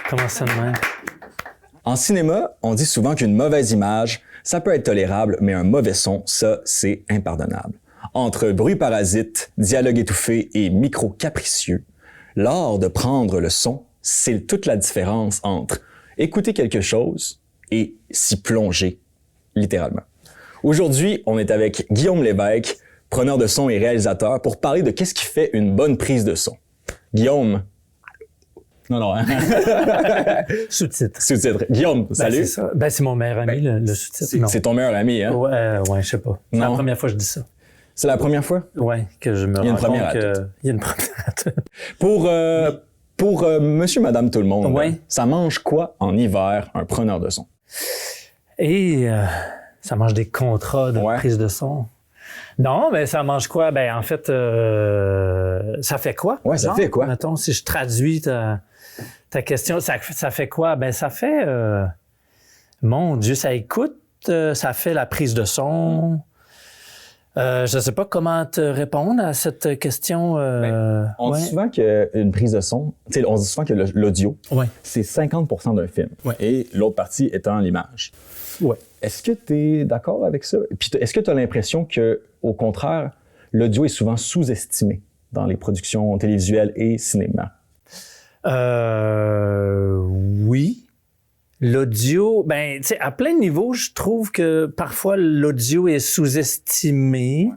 Comment ça de même? En cinéma, on dit souvent qu'une mauvaise image, ça peut être tolérable, mais un mauvais son, ça, c'est impardonnable. Entre bruit parasite, dialogue étouffé et micro capricieux, l'art de prendre le son, c'est toute la différence entre écouter quelque chose et s'y plonger, littéralement. Aujourd'hui, on est avec Guillaume Lévesque, preneur de son et réalisateur, pour parler de qu'est-ce qui fait une bonne prise de son. Guillaume. Non, hein? Sous-titre. Sous-titre. Guillaume, salut. C'est mon meilleur ami, le sous-titre. C'est ton meilleur ami, hein? Ouais, je sais pas. C'est la première fois que je dis ça. C'est la première fois? Ouais, que je me rends compte il y a une première à tout. Pour monsieur, madame, tout le monde, ouais. Ça mange quoi en hiver, un preneur de son? Et ça mange des contrats de prise de son. Non, mais ça mange quoi? Ben, en fait, ça fait quoi? Ouais, ça fait quoi? Mettons, si je traduis ta question, ça fait quoi? Ben, ça fait, mon Dieu, ça écoute, ça fait la prise de son. Je ne sais pas comment te répondre à cette question. On dit souvent qu'une prise de son, on dit souvent que l'audio, c'est 50% d'un film. Ouais. Et l'autre partie étant l'image. Ouais. Est-ce que tu es d'accord avec ça? Puis est-ce que tu as l'impression que, au contraire, l'audio est souvent sous-estimé dans les productions télévisuelles et cinéma? Oui. L'audio, ben, tu sais, à plein de niveaux, je trouve que parfois l'audio est sous-estimé.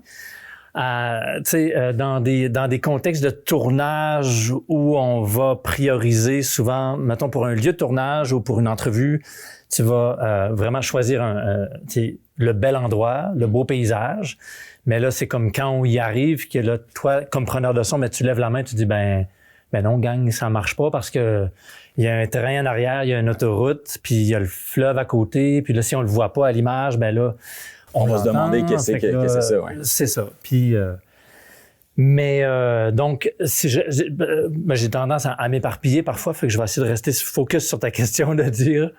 Dans des contextes de tournage où on va prioriser souvent, mettons pour un lieu de tournage ou pour une entrevue, tu vas vraiment choisir le bel endroit, le beau paysage. Mais là, c'est comme quand on y arrive, que là, toi, comme preneur de son, ben, tu lèves la main, tu dis, ben non, gang, ça marche pas parce que il y a un terrain en arrière, il y a une autoroute, puis il y a le fleuve à côté, puis là, si on le voit pas à l'image, ben là, on va se demander qu'est-ce que c'est ça, ouais. C'est ça. Puis, donc, si j'ai tendance à m'éparpiller parfois, fait que je vais essayer de rester focus sur ta question de dire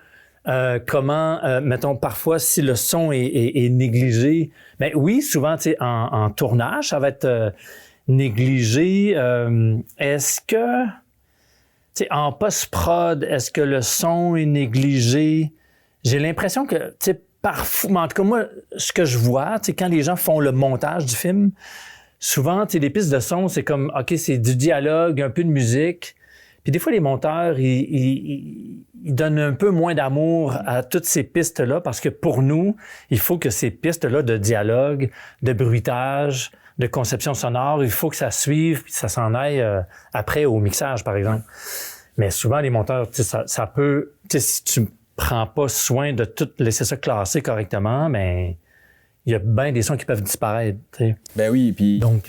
comment, mettons, parfois, si le son est négligé, ben oui, souvent, tu sais, en tournage, ça va être négligé. Est-ce que, tu sais, en post-prod, est-ce que le son est négligé? J'ai l'impression que, tu sais, parfois, en tout cas, moi, ce que je vois, tu sais, quand les gens font le montage du film, souvent, tu sais, les pistes de son, c'est comme, OK, c'est du dialogue, un peu de musique. Puis des fois, les monteurs, ils donnent un peu moins d'amour à toutes ces pistes-là parce que pour nous, il faut que ces pistes-là de dialogue, de bruitage, de conception sonore, il faut que ça suive puis ça s'en aille après au mixage, par exemple. Mais souvent, les monteurs, tu sais, ça peut... Tu sais, si tu prends pas soin de tout laisser ça classer correctement, mais il y a bien des sons qui peuvent disparaître. T'sais. Ben oui, puis... Donc,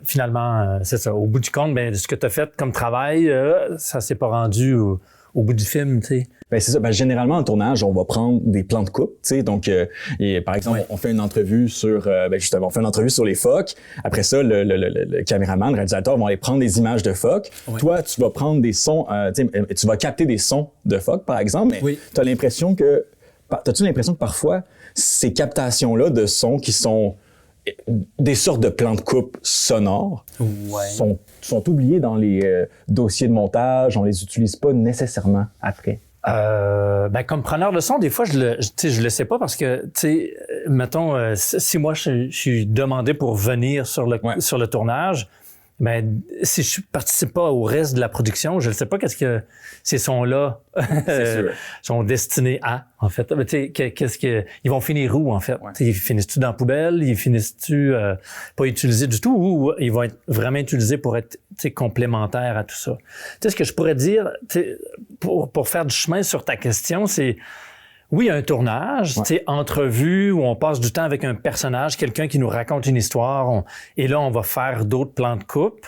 finalement, c'est ça. Au bout du compte, ben, ce que tu as fait comme travail, ça s'est pas rendu au bout du film, tu sais. Ben c'est ça. Ben, généralement, en tournage, on va prendre des plans de coupe, tu sais. Donc, par exemple, on fait une entrevue sur, justement, on fait une entrevue sur les phoques. Après ça, le caméraman, le réalisateur vont aller prendre des images de phoques. Ouais. Toi, tu vas prendre des sons, tu vas capter des sons de phoques, par exemple. Mais t'as-tu l'impression que parfois, ces captations-là de sons qui sont des sortes de plans de coupe sonores sont oubliés dans les dossiers de montage, on les utilise pas nécessairement après? Comme preneur de son, des fois, je le sais pas parce que, tu sais, mettons, si moi, je suis demandé pour venir sur le tournage, ben, si je participe pas au reste de la production, je ne sais pas qu'est-ce que ces sons-là sont destinés à, en fait. Tu sais, ils vont finir où, en fait? Ouais. Ils finissent-tu dans la poubelle? Ils finissent-tu pas utilisés du tout? Ou ils vont être vraiment utilisés pour être complémentaires à tout ça? Tu sais, ce que je pourrais dire, pour faire du chemin sur ta question, c'est... Oui, un tournage, tu sais, entrevue où on passe du temps avec un personnage, quelqu'un qui nous raconte une histoire, et là, on va faire d'autres plans de coupe.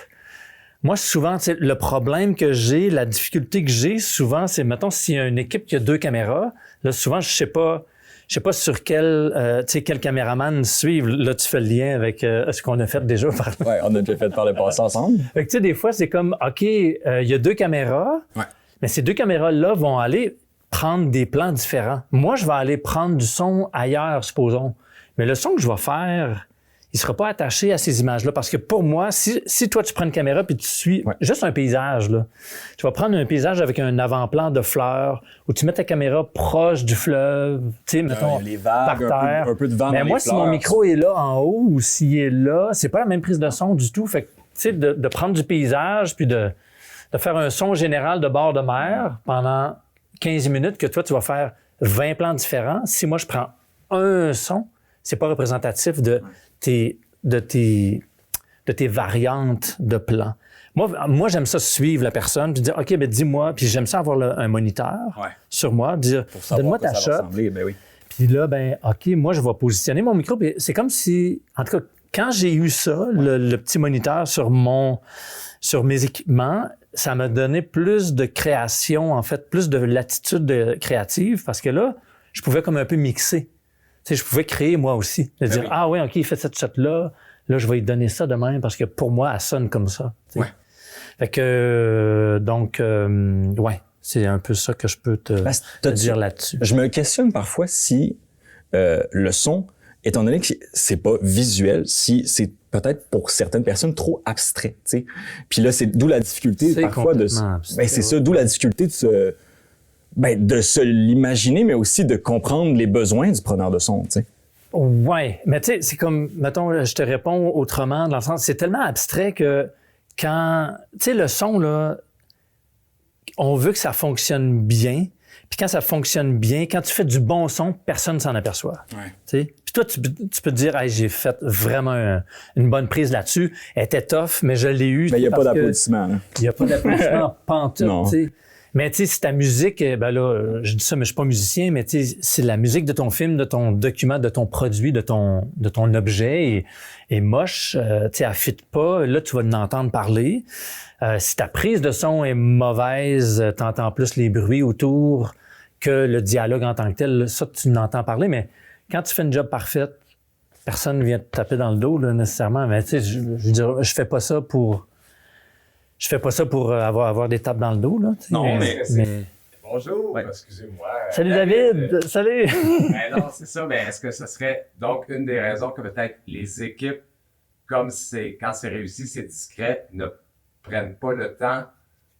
Moi, souvent, tu sais, le problème que j'ai, la difficulté que j'ai, souvent, c'est, mettons, s'il y a une équipe qui a 2 caméras, là, souvent, je sais pas sur quel caméraman suivre. Là, tu fais le lien avec ce qu'on a fait déjà. Ouais, on a déjà fait par le passé ensemble. Fait que, tu sais, des fois, c'est comme, OK, il y a 2 caméras, mais ces 2 caméras-là vont aller prendre des plans différents. Moi, je vais aller prendre du son ailleurs, supposons. Mais le son que je vais faire, il sera pas attaché à ces images-là. Parce que pour moi, si toi, tu prends une caméra puis tu suis juste un paysage, là, tu vas prendre un paysage avec un avant-plan de fleurs où tu mets ta caméra proche du fleuve, tu sais, mettons, les vagues, par terre. un peu de vent Mais dans moi, les si fleurs. mon micro est là en haut ou s'il est là, c'est pas la même prise de son du tout. Fait que, tu sais, de prendre du paysage puis de faire un son général de bord de mer pendant 15 minutes que toi, tu vas faire 20 plans différents. Si moi, je prends un son, c'est pas représentatif de tes variantes de plans. Moi, j'aime ça suivre la personne, puis dire, OK, ben dis-moi, puis j'aime ça avoir un moniteur sur moi, dire, donne-moi ta shot. Puis là, ben OK, moi, je vais positionner mon micro, puis c'est comme si, en tout cas, quand j'ai eu ça, le petit moniteur sur mes équipements, ça m'a donné plus de création, en fait, plus de latitude créative, parce que là, je pouvais comme un peu mixer. Tu sais, je pouvais créer moi aussi. De dire, ah oui, OK, il fait cette shot-là, là, je vais lui donner ça de même, parce que pour moi, elle sonne comme ça. Tu sais. Fait que, donc, c'est un peu ça que je peux te dire là-dessus. Je me questionne parfois si le son, étant donné que c'est pas visuel, si c'est peut-être pour certaines personnes trop abstrait, tu sais. Puis là, c'est d'où la difficulté parfois c'est ça, d'où la difficulté de se l'imaginer, mais aussi de comprendre les besoins du preneur de son, tu sais. Ouais, mais tu sais, c'est comme, mettons, je te réponds autrement, dans le sens, c'est tellement abstrait que quand, tu sais, le son, là, on veut que ça fonctionne bien. Puis quand ça fonctionne bien, quand tu fais du bon son, personne ne s'en aperçoit. Ouais. Puis toi, tu peux te dire, hey, j'ai fait vraiment une bonne prise là-dessus. Elle était tough, mais je l'ai eu. Mais il n'y a pas d'applaudissements. Il n'y a pas d'applaudissements pantoute. Tu sais. Mais tu sais, si ta musique, ben là, je dis ça, mais je suis pas musicien, mais tu sais, si la musique de ton film, de ton document, de ton produit, de ton objet est moche, tu sais, elle fit pas, là, tu vas l'entendre parler. Si ta prise de son est mauvaise, t'entends plus les bruits autour que le dialogue en tant que tel. Ça, tu n'entends parler, mais quand tu fais une job parfaite, personne ne vient te taper dans le dos, là, nécessairement. Mais tu sais, je veux dire, je fais pas ça pour avoir des tapes dans le dos, là. Non, mais... Bonjour, excusez-moi. Salut David, salut! Mais non, c'est ça, mais est-ce que ce serait donc une des raisons que peut-être les équipes, quand c'est réussi, c'est discret, ne prennent pas le temps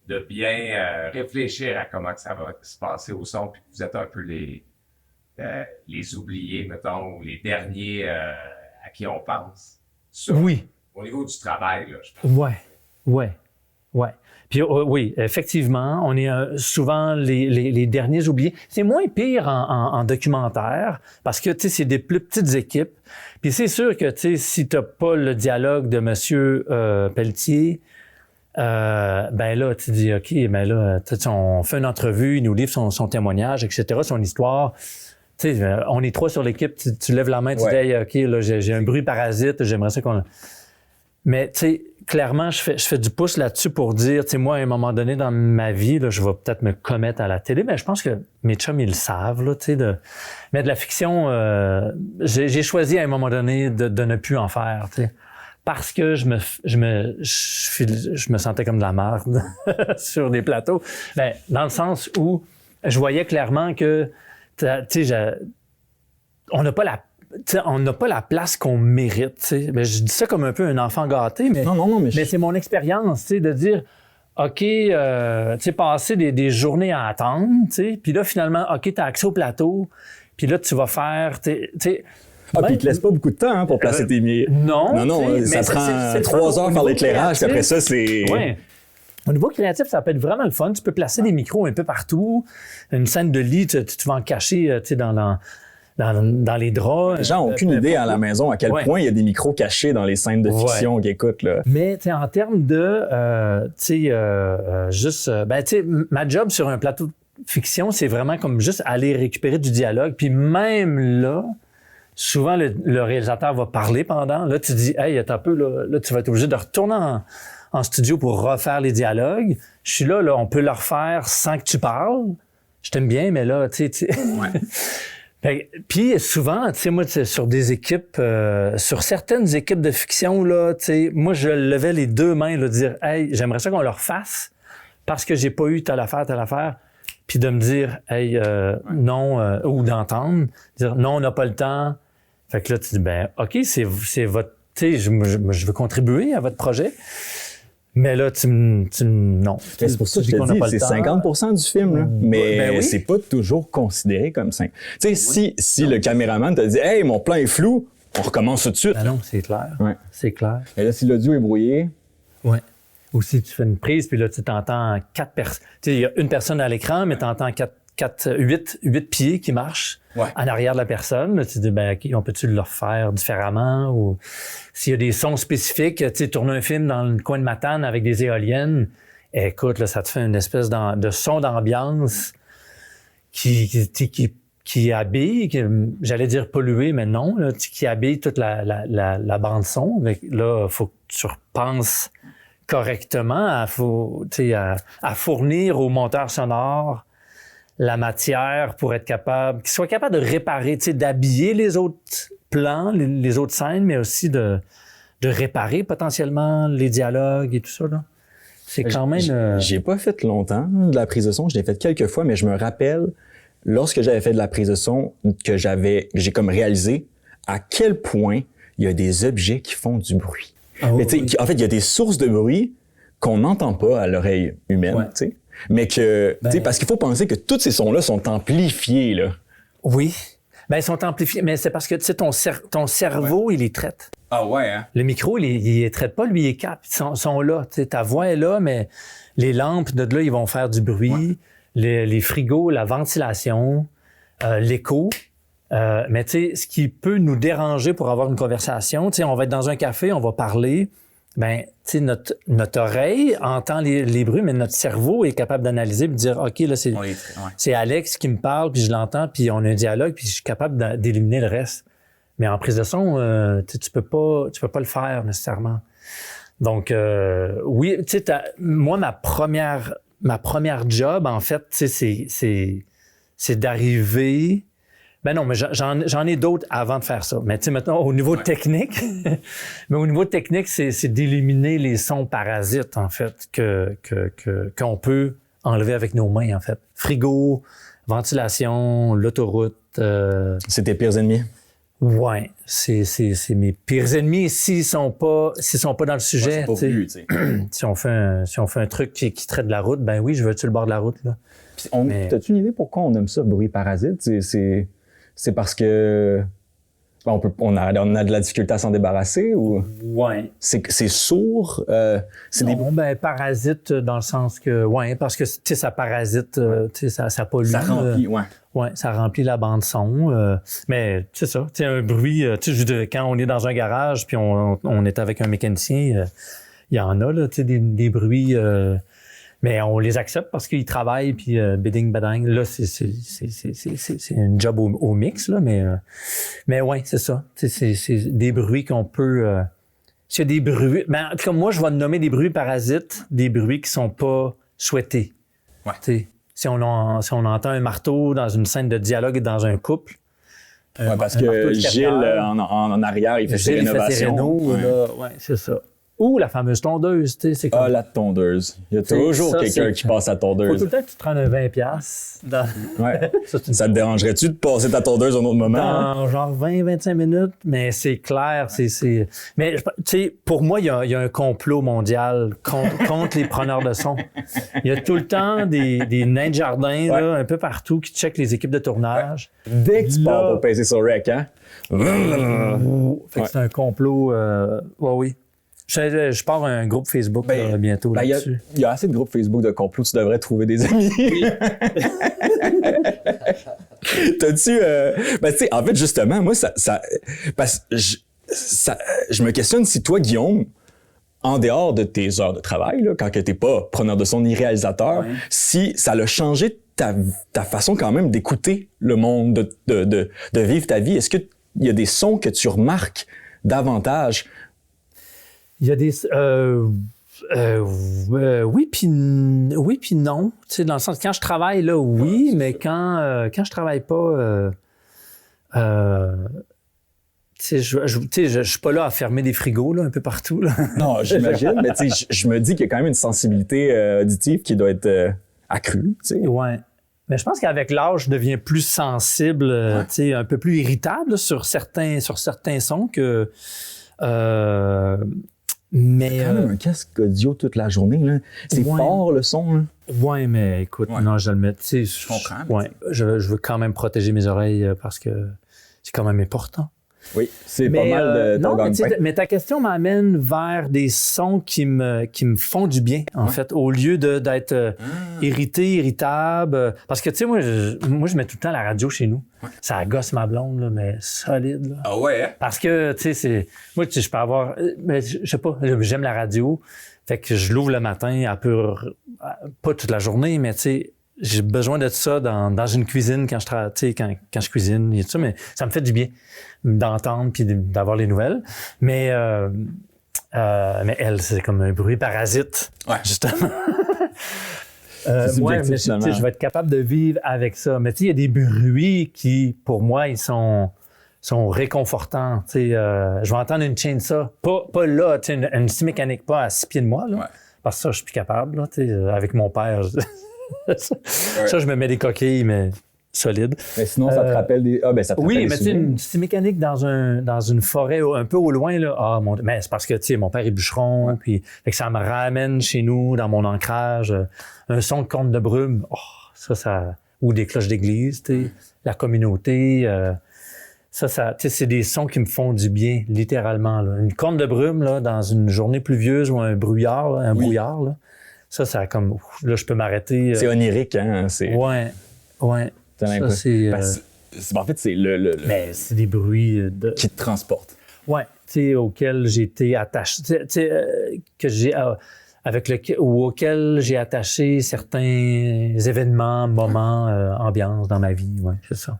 de bien réfléchir à comment que ça va se passer au son, puis que vous êtes un peu les oubliés, mettons, ou les derniers à qui on pense. Oui. Au niveau du travail, là, je pense. Ouais. Puis oui, effectivement, on est souvent les derniers oubliés. C'est moins pire en documentaire parce que, tu sais, c'est des plus petites équipes. Puis c'est sûr que, tu sais, si t'as pas le dialogue de Monsieur Pelletier, ben là, tu dis, OK, ben là, on fait une entrevue, il nous livre son témoignage, etc., son histoire. Tu sais, on est trois sur l'équipe, tu lèves la main, tu dis, hey, OK, là, j'ai un bruit parasite, j'aimerais ça qu'on... Mais, tu sais, clairement, je fais du pouce là-dessus pour dire, tu sais, moi, à un moment donné dans ma vie, là, je vais peut-être me commettre à la télé, mais je pense que mes chums, ils le savent, là, tu sais, mais de la fiction, j'ai choisi à un moment donné de ne plus en faire, tu sais. Parce que je me sentais comme de la merde sur des plateaux. Ben, dans le sens où je voyais clairement que, tu sais, on n'a pas la place qu'on mérite. T'sais. Ben, je dis ça comme un peu un enfant gâté, mais, mais c'est mon expérience, de dire, OK, tu sais, passer des journées à attendre, puis là, finalement, OK, tu as accès au plateau, puis là, tu vas faire, tu sais. Ah, puis il te laisse pas beaucoup de temps pour placer tes mires. Non, ça prend 3 heures par l'éclairage, puis après ça, c'est... Ouais. Au niveau créatif, ça peut être vraiment le fun. Tu peux placer des micros un peu partout. Une scène de lit, tu vas en cacher, tu sais, dans les draps. Les gens n'ont aucune idée à la maison à quel point il y a des micros cachés dans les scènes de fiction qu'ils écoutent, là. Mais, tu sais, en termes de, tu sais, ma job sur un plateau de fiction, c'est vraiment comme juste aller récupérer du dialogue. Puis même là, souvent, le réalisateur va parler pendant. Là, tu dis, hey, attends un peu, là, tu vas être obligé de retourner en studio pour refaire les dialogues. Je suis là, on peut le refaire sans que tu parles. Je t'aime bien, mais là, tu sais. Ouais. Puis souvent, tu sais, moi, sur des équipes, sur certaines équipes de fiction, là, tu sais, moi, je levais les 2 mains, là, de dire, hey, j'aimerais ça qu'on le refasse parce que j'ai pas eu telle affaire. Puis de me dire, hey, non, ou d'entendre, dire, non, on n'a pas le temps. Fait que là, tu dis, ben, OK, c'est votre tu sais, je veux contribuer à votre projet. Mais là, non. C'est pour ça que je te dis, c'est 50% du film, là. Mais c'est pas toujours considéré comme ça. Tu sais, si le caméraman te dit « Hey, mon plan est flou », on recommence tout de suite. Ben non, c'est clair. Ouais. C'est clair. Et là, si l'audio est brouillé... Ouais. Ou si tu fais une prise, puis là, tu t'entends 4 personnes. Tu sais, il y a une personne à l'écran, mais tu entends 8 pieds qui marchent en arrière de la personne. Là, tu te dis, ben, on peut-tu le refaire différemment? Ou s'il y a des sons spécifiques, tu sais, tourner un film dans le coin de Matane avec des éoliennes, écoute, là, ça te fait une espèce de son d'ambiance qui habille, j'allais dire pollué, mais non, là, qui habille toute la bande-son. Là, il faut que tu repenses correctement à fournir au monteur sonore la matière pour être capable, qu'il soit capable de réparer, d'habiller les autres plans, les autres scènes, mais aussi de réparer potentiellement les dialogues et tout ça, là. C'est quand même... J'ai pas fait longtemps de la prise de son, je l'ai fait quelques fois, mais je me rappelle, lorsque j'avais fait de la prise de son, que j'ai comme réalisé à quel point il y a des objets qui font du bruit. Mais en fait, il y a des sources de bruit qu'on n'entend pas à l'oreille humaine, tu sais. Mais que, parce qu'il faut penser que tous ces sons-là sont amplifiés, là. Oui. Ben, ils sont amplifiés, mais c'est parce que, tu sais, ton cerveau, il les traite. Ah ouais, hein? Le micro, il les traite pas, lui, il les capte. Ils sont là. Tu sais, ta voix est là, mais les lampes de là, ils vont faire du bruit. Les frigos, la ventilation, l'écho. Mais tu sais, ce qui peut nous déranger pour avoir une conversation, tu sais, on va être dans un café, on va parler, ben, tu sais, notre oreille entend les bruits, mais notre cerveau est capable d'analyser et de dire, OK, là, c'est Alex qui me parle, puis je l'entends, puis on a un dialogue, puis je suis capable d'éliminer le reste. Mais en prise de son, tu peux pas le faire nécessairement. Donc, oui, tu sais, moi, ma première job, en fait, tu sais, c'est d'arriver... Ben non, mais j'en ai d'autres avant de faire ça. Mais tu sais, maintenant, au niveau technique, c'est d'éliminer les sons parasites, en fait, qu'on peut enlever avec nos mains, en fait. Frigo, ventilation, l'autoroute. C'est tes pires ennemis? Ouais, c'est mes pires ennemis s'ils sont pas dans le sujet. Ouais, c'est pas vu, tu sais. Si on fait un truc qui traite de la route, ben oui, je veux être sur le bord de la route, là. T'as-tu une idée pourquoi on aime ça, bruit parasite? C'est parce que on a de la difficulté à s'en débarrasser ou c'est sourd, parasite dans le sens que parce que tu sais ça parasite, tu sais ça pollue. Ça remplit, ça remplit la bande son, mais c'est ça, tu sais un bruit, tu sais je veux dire, quand on est dans un garage puis on est avec un mécanicien, il y en a là, tu sais des bruits mais on les accepte parce qu'ils travaillent, puis bidding, badang. Là, c'est un job au mix, là, mais ouais, c'est ça. C'est des bruits qu'on peut... c'est des bruits... Mais en tout cas, moi, je vais nommer des bruits parasites, des bruits qui sont pas souhaités. Ouais. T'sais, si on entend un marteau dans une scène de dialogue dans un couple... parce que Gilles, en arrière, il fait ses rénovations. C'est ça. Ou la fameuse tondeuse, tu sais, c'est comme... Ah, la tondeuse. Il y a toujours quelqu'un qui passe à tondeuse. Faut tout le temps que tu te prendes un 20$. Ouais. Ça te dérangerait-tu de passer ta tondeuse à un autre moment? Dans genre 20-25 minutes, mais c'est clair, Mais, tu sais, pour moi, il y a un complot mondial contre les preneurs de son. Il y a tout le temps des nains de jardin, là, un peu partout, qui checkent les équipes de tournage. Dès que tu pars pour peser sur rec, hein? Fait que c'est un complot... oui. Je pars un groupe Facebook bientôt là-dessus. Il y a assez de groupes Facebook de complot, tu devrais trouver des amis. Oui. T'as-tu... tu sais, en fait, justement, moi, parce que je me questionne si toi, Guillaume, en dehors de tes heures de travail, là, quand t'es pas preneur de son ni réalisateur, si ça l'a changé ta façon quand même d'écouter le monde, de vivre ta vie. Est-ce qu'il y a des sons que tu remarques davantage? Il y a des... oui, puis non. Tu sais, dans le sens, quand je travaille, là, oui, mais quand je travaille pas... tu sais, je suis pas là à fermer des frigos, là, un peu partout, là. Non, j'imagine, mais tu sais, je me dis qu'il y a quand même une sensibilité auditive qui doit être accrue, tu sais. Ouais. Mais je pense qu'avec l'âge, je deviens plus sensible, tu sais, un peu plus irritable là, sur certains sons que... Mais quand même un casque audio toute la journée, là. C'est fort, le son, là. Ouais, mais écoute, non, je le mets. Tu sais, je comprends. Ouais, je veux quand même protéger mes oreilles parce que c'est quand même important. Oui, c'est pas mal de ton gagne-pain. Mais ta question m'amène vers des sons qui me font du bien, en fait, au lieu d'être irrité, irritable. Parce que, tu sais, moi, je mets tout le temps la radio chez nous. Ouais. Ça gosse ma blonde, là, mais solide. Là. Ah ouais, hein? Parce que, tu sais, moi, je peux avoir... Mais je sais pas, j'aime la radio. Fait que je l'ouvre le matin, pas toute la journée, mais tu sais, j'ai besoin de ça dans une cuisine quand je travaille, tu sais, quand je cuisine et tout ça, mais ça me fait du bien d'entendre puis d'avoir les nouvelles. Mais elle, c'est comme un bruit parasite, justement. Ouais, mais je vais être capable de vivre avec ça. Mais tu sais, il y a des bruits qui, pour moi, ils sont réconfortants. Tu sais, je vais entendre une chainsaw, pas là, tu sais, une scie mécanique, pas à 6 pieds de moi, là. Ouais. Parce que ça, je suis plus capable, là, tu sais, avec mon père. Ça, je me mets des coquilles, mais solides. Mais sinon, ça te rappelle des... ça te oui, rappelle mais tu sais, une scie mécanique dans une forêt un peu au loin, là. Mais c'est parce que, tu sais, mon père est bûcheron, puis fait que ça me ramène chez nous, dans mon ancrage, un son de conte de brume. Ça... Ou des cloches d'église, tu sais, la communauté... Ça, tu sais, c'est des sons qui me font du bien, littéralement, là. Une corne de brume, là, dans une journée pluvieuse ou un brouillard, là, brouillard, là. Ça comme, là, je peux m'arrêter. C'est onirique, hein? Ouais. Ça, c'est... en fait, c'est Mais c'est des bruits qui te transportent. Ouais, tu sais, auxquels j'ai été attaché, tu sais, que j'ai... auxquels j'ai attaché certains événements, moments, ambiances dans ma vie, ouais, c'est ça.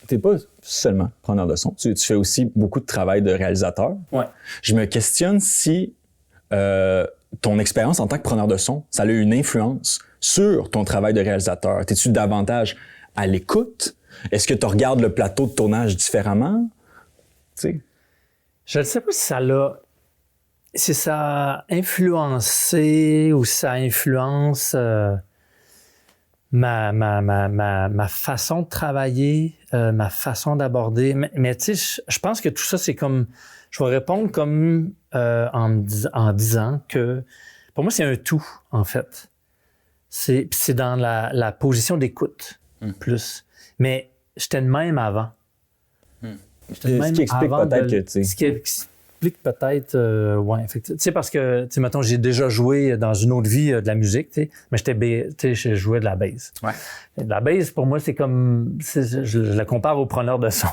Tu n'es pas seulement preneur de son, tu fais aussi beaucoup de travail de réalisateur. Ouais. Je me questionne si ton expérience en tant que preneur de son, ça a eu une influence sur ton travail de réalisateur. Es-tu davantage à l'écoute? Est-ce que tu regardes le plateau de tournage différemment? Tu sais. Je ne sais pas si ça a influencé ou si ça influence ma façon de travailler, ma façon d'aborder. Mais tu sais, je pense que tout ça, c'est comme... Je vais répondre comme en disant que pour moi, c'est un tout, en fait. C'est dans la position d'écoute, plus. Mais j'étais de même avant. Ce qui explique peut-être que, tu sais... Ce qui explique peut-être, effectivement. Tu sais, parce que, tu sais, mettons, j'ai déjà joué dans une autre vie de la musique, tu sais, mais je jouais de la bass. Ouais. Et de la bass, pour moi, c'est comme... je la compare au preneur de son.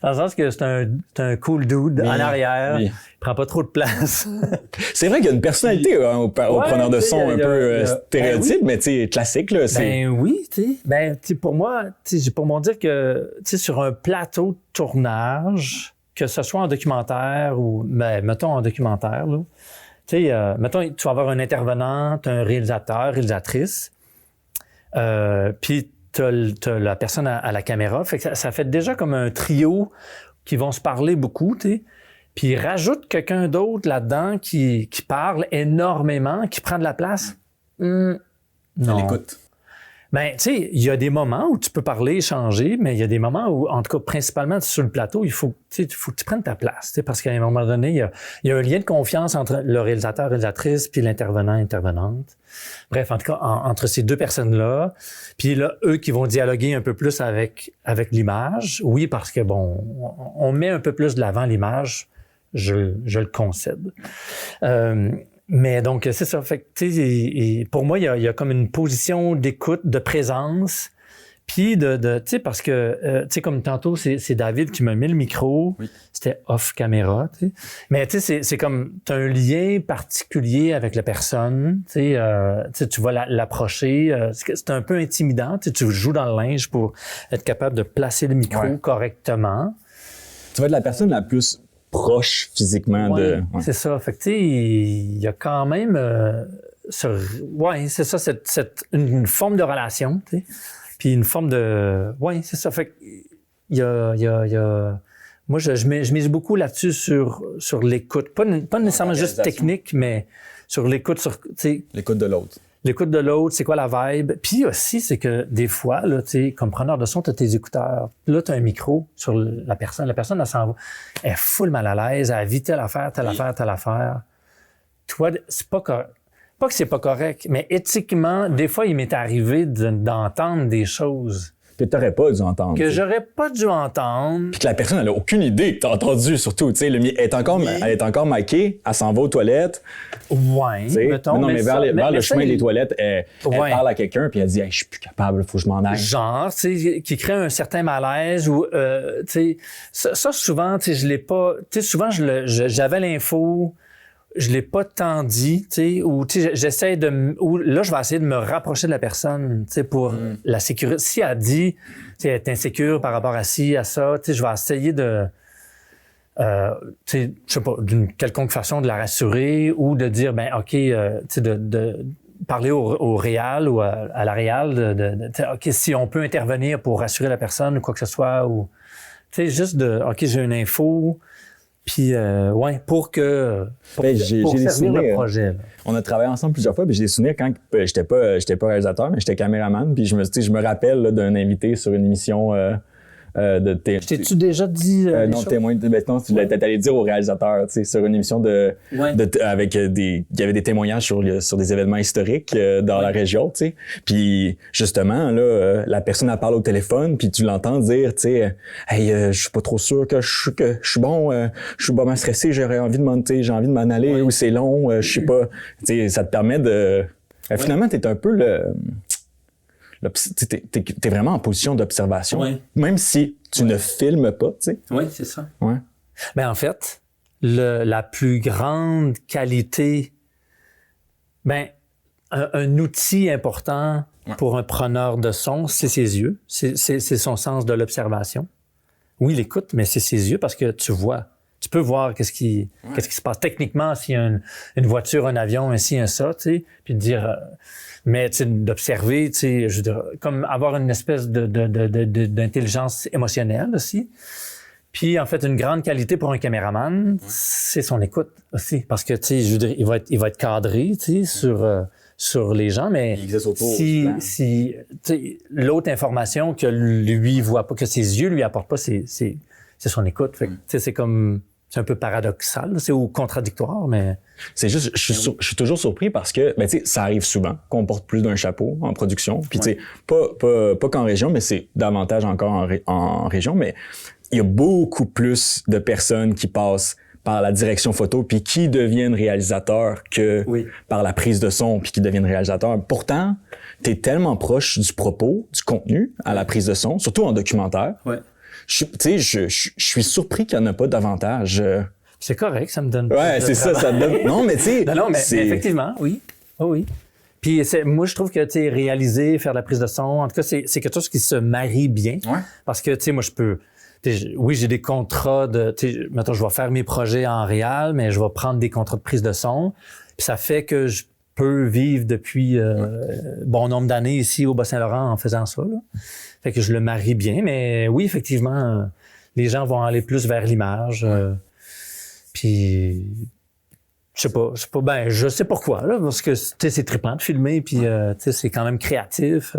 Dans le sens que c'est un cool dude en arrière. Il prend pas trop de place. C'est vrai qu'il y a une personnalité au preneur de son un peu stéréotype, mais tu sais, classique, là. Oui, tu sais. Tu sais, pour moi, tu sais, pour m'en dire que, tu sais, sur un plateau de tournage, que ce soit en documentaire ou, mettons en documentaire, là, tu sais, mettons, tu vas avoir un intervenant, tu as un réalisateur, réalisatrice, puis t'as la personne à la caméra. Fait que ça fait déjà comme un trio qui vont se parler beaucoup, tu sais. Puis rajoute quelqu'un d'autre là-dedans qui parle énormément, qui prend de la place. Non. L'écoute. Ben, tu sais, il y a des moments où tu peux parler, échanger, mais il y a des moments où, en tout cas, principalement sur le plateau, il faut que tu prennes ta place, tu sais, parce qu'à un moment donné, il y a un lien de confiance entre le réalisateur, réalisatrice, puis l'intervenant, intervenante. Bref, en tout cas, entre ces deux personnes-là. Puis là, eux qui vont dialoguer un peu plus avec l'image. Oui, parce que, bon, on met un peu plus de l'avant l'image, je le concède. Mais donc, c'est ça. Fait que, tu sais, pour moi, il y a comme une position d'écoute, de présence, puis tu sais, parce que, tu sais, comme tantôt, c'est David qui m'a mis le micro. Oui. C'était off caméra, tu sais. Mais tu sais, c'est comme, tu as un lien particulier avec la personne, tu sais, tu vas l'approcher. C'est un peu intimidant, tu joues dans le linge pour être capable de placer le micro correctement. Tu vas être la personne la plus proche physiquement de... Ouais. C'est ça. Fait que, tu sais, il y a quand même... c'est ça, une forme de relation, tu sais. Puis une forme de... Oui, c'est ça. Fait que, il y a... Moi, je mise beaucoup là-dessus sur l'écoute. Pas nécessairement juste technique, mais sur l'écoute, tu sais... L'écoute de l'autre. l'écoute de l'autre, c'est quoi la vibe. Puis aussi, c'est que des fois, là, tu sais, comme preneur de son, tu as tes écouteurs. Là, tu as un micro sur la personne. La personne, elle s'en va. Elle est full mal à l'aise. Elle vit telle affaire. Toi, c'est pas correct. Pas que c'est pas correct, mais éthiquement, des fois, il m'est arrivé d'entendre des choses Que t'aurais pas dû entendre. que j'aurais pas dû entendre. Puis que la personne, elle a aucune idée que t'as entendu, surtout. Tu sais, elle est encore maquée, elle s'en va aux toilettes. Ouais, Tu sais. mettons. Non, mais vers le chemin des toilettes. toilettes, elle parle à quelqu'un, puis elle dit hey, « Je suis plus capable, faut que je m'en aille. » Genre, tu sais, qui crée un certain malaise ou, tu sais, ça souvent, tu sais, je l'ai pas, tu sais, souvent, j'avais l'info, je l'ai pas tant dit, tu sais, ou, tu sais, j'essaie ou là, je vais essayer de me rapprocher de la personne, tu sais, pour la sécurité. Si elle dit, tu sais, elle est insécure par rapport à ci, à ça, tu sais, je vais essayer de, tu sais, je sais pas, d'une quelconque façon de la rassurer ou de dire, ben, OK, tu sais, de parler au réal ou à la réal OK, si on peut intervenir pour rassurer la personne ou quoi que ce soit ou, tu sais, juste OK, j'ai une info, puis, pour servir le projet. Là. On a travaillé ensemble plusieurs fois, puis j'ai des souvenirs quand j'étais pas réalisateur, mais j'étais caméraman, puis je me rappelle là, d'un invité sur une émission de témoin. T'es-tu déjà dit non, témoin. Non, tu allé dire au réalisateur, tu sais, sur une émission avec il y avait des témoignages sur des événements historiques dans la région, tu sais. Puis justement là, la personne elle parle au téléphone, puis tu l'entends dire, tu sais, hey, je suis pas trop sûr que je suis bon, je suis pas mal stressé, j'ai envie de m'en aller ou c'est long, je sais pas. Tu sais, ça te permet de finalement t'es un peu t'es vraiment en position d'observation, même si tu ne filmes pas, tu sais. Oui, c'est ça. Ouais. Ben en fait, la plus grande qualité, un outil important pour un preneur de son, c'est ses yeux, c'est son sens de l'observation. Oui, l'écoute, mais c'est ses yeux parce que tu vois. Tu peux voir qu'est-ce qui se passe techniquement s'il y a une voiture, un avion, un ci, un ça, tu sais, puis de dire mais tu sais, d'observer, tu sais, je veux dire, comme avoir une espèce d'intelligence émotionnelle aussi. Puis en fait, une grande qualité pour un caméraman, c'est son écoute aussi, parce que tu sais, je veux dire, il va être cadré, tu sais, sur les gens, mais si tu sais, l'autre information que lui voit pas, que ses yeux lui apportent pas, c'est son écoute. Fait que, tu sais, c'est un peu paradoxal, c'est ou contradictoire, mais... C'est juste, je suis toujours surpris parce que, tu sais, ça arrive souvent qu'on porte plus d'un chapeau en production. Puis, tu sais, pas qu'en région, mais c'est davantage encore en région, mais il y a beaucoup plus de personnes qui passent par la direction photo puis qui deviennent réalisateurs que par la prise de son puis qui deviennent réalisateurs. Pourtant, t'es tellement proche du propos, du contenu à la prise de son, surtout en documentaire. Tu sais, je suis surpris qu'il n'y en a pas davantage. C'est correct, ça me donne... Ouais, c'est ça me donne... Non, mais tu sais... Non, mais effectivement, oui. Oh, oui. Puis moi, je trouve que, tu sais, réaliser, faire de la prise de son, en tout cas, c'est quelque chose qui se marie bien. Parce que, tu sais, moi, je peux... Oui, j'ai des contrats de... Mettons, je vais faire mes projets en réal, mais je vais prendre des contrats de prise de son. Puis ça fait que je peux vivre depuis bon nombre d'années ici au Bas-Saint-Laurent en faisant ça, là. Fait que je le marie bien, mais oui, effectivement, les gens vont aller plus vers l'image. Puis, je sais pourquoi, là, parce que, tu sais, c'est trippant de filmer, puis, tu sais, c'est quand même créatif.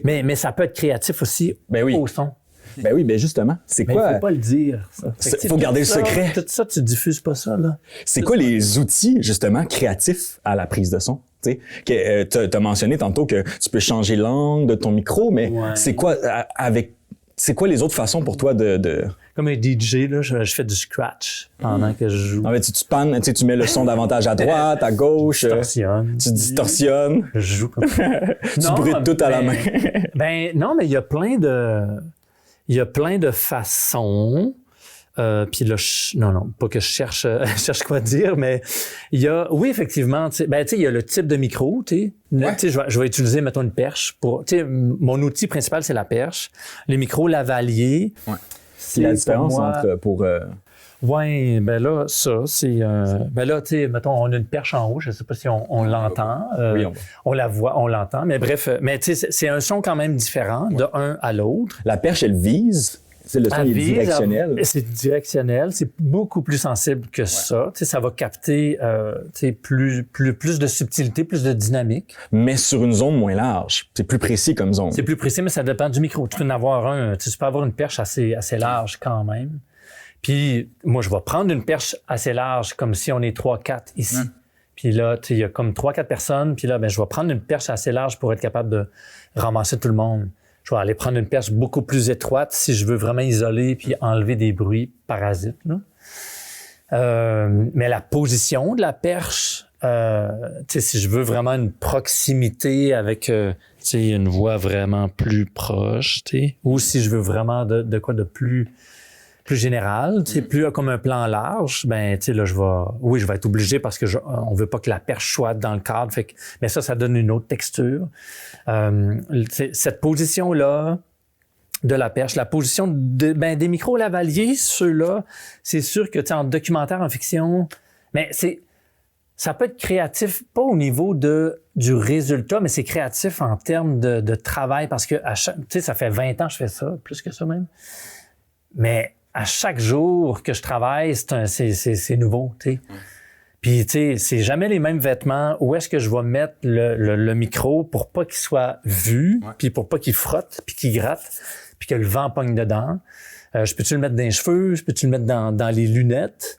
Mais ça peut être créatif aussi au son. Ben oui, ben justement, c'est quoi? Il faut pas le dire, ça. Faut garder le secret. Tout ça, tu diffuses pas ça, là. C'est quoi les outils, justement, créatifs à la prise de son? Tu sais, t'as mentionné tantôt que tu peux changer l'angle de ton micro, mais c'est quoi les autres façons pour toi de... Comme un DJ, là, je fais du scratch pendant que je joue. Non, mais tu pannes, tu mets le son davantage à droite, à gauche. Tu distorsionnes. Je joue comme ça. Tu brûles tout à la main. Non, mais il y a plein de façons. Puis là, pas que je cherche quoi dire, mais il y a, oui, effectivement, tu sais, il y a le type de micro, tu sais, je vais utiliser, mettons, une perche pour, tu sais, mon outil principal, c'est la perche. Les micros lavaliers. C'est la différence entre Oui, là, ça, c'est... là, tu sais, mettons, on a une perche en haut, je sais pas si on l'entend. On la voit, on l'entend, mais bref, mais tu sais, c'est un son quand même différent de un à l'autre. La perche, elle vise Le son est directionnel. C'est directionnel, c'est beaucoup plus sensible que ça. Tu sais, ça va capter plus de subtilité, plus de dynamique. Mais sur une zone moins large. C'est plus précis comme zone. C'est plus précis, mais ça dépend du micro. Tu peux avoir une perche assez large quand même. Puis moi, je vais prendre une perche assez large comme si on est 3-4 ici. Puis là, il y a comme 3-4 personnes. Puis là, je vais prendre une perche assez large pour être capable de ramasser tout le monde. Je vais aller prendre une perche beaucoup plus étroite si je veux vraiment isoler puis enlever des bruits parasites. Mais la position de la perche, si je veux vraiment une proximité avec une voix vraiment plus proche, ou si je veux vraiment de quoi de plus général, plus comme un plan large, là, je vais être obligé parce que on veut pas que la perche soit dans le cadre. Mais ça donne une autre texture. Cette position-là de la perche, la position des micros lavaliers, ceux-là, c'est sûr que en documentaire, en fiction, mais ça peut être créatif, pas au niveau du résultat, mais c'est créatif en termes de travail parce que ça fait 20 ans que je fais ça, plus que ça même. Mais à chaque jour que je travaille, c'est nouveau, tu sais. Puis, tu sais, c'est jamais les mêmes vêtements. Où est-ce que je vais mettre le micro pour pas qu'il soit vu, puis pour pas qu'il frotte, puis qu'il gratte, puis que le vent pogne dedans. Je peux-tu le mettre dans les cheveux? Je peux-tu le mettre dans les lunettes?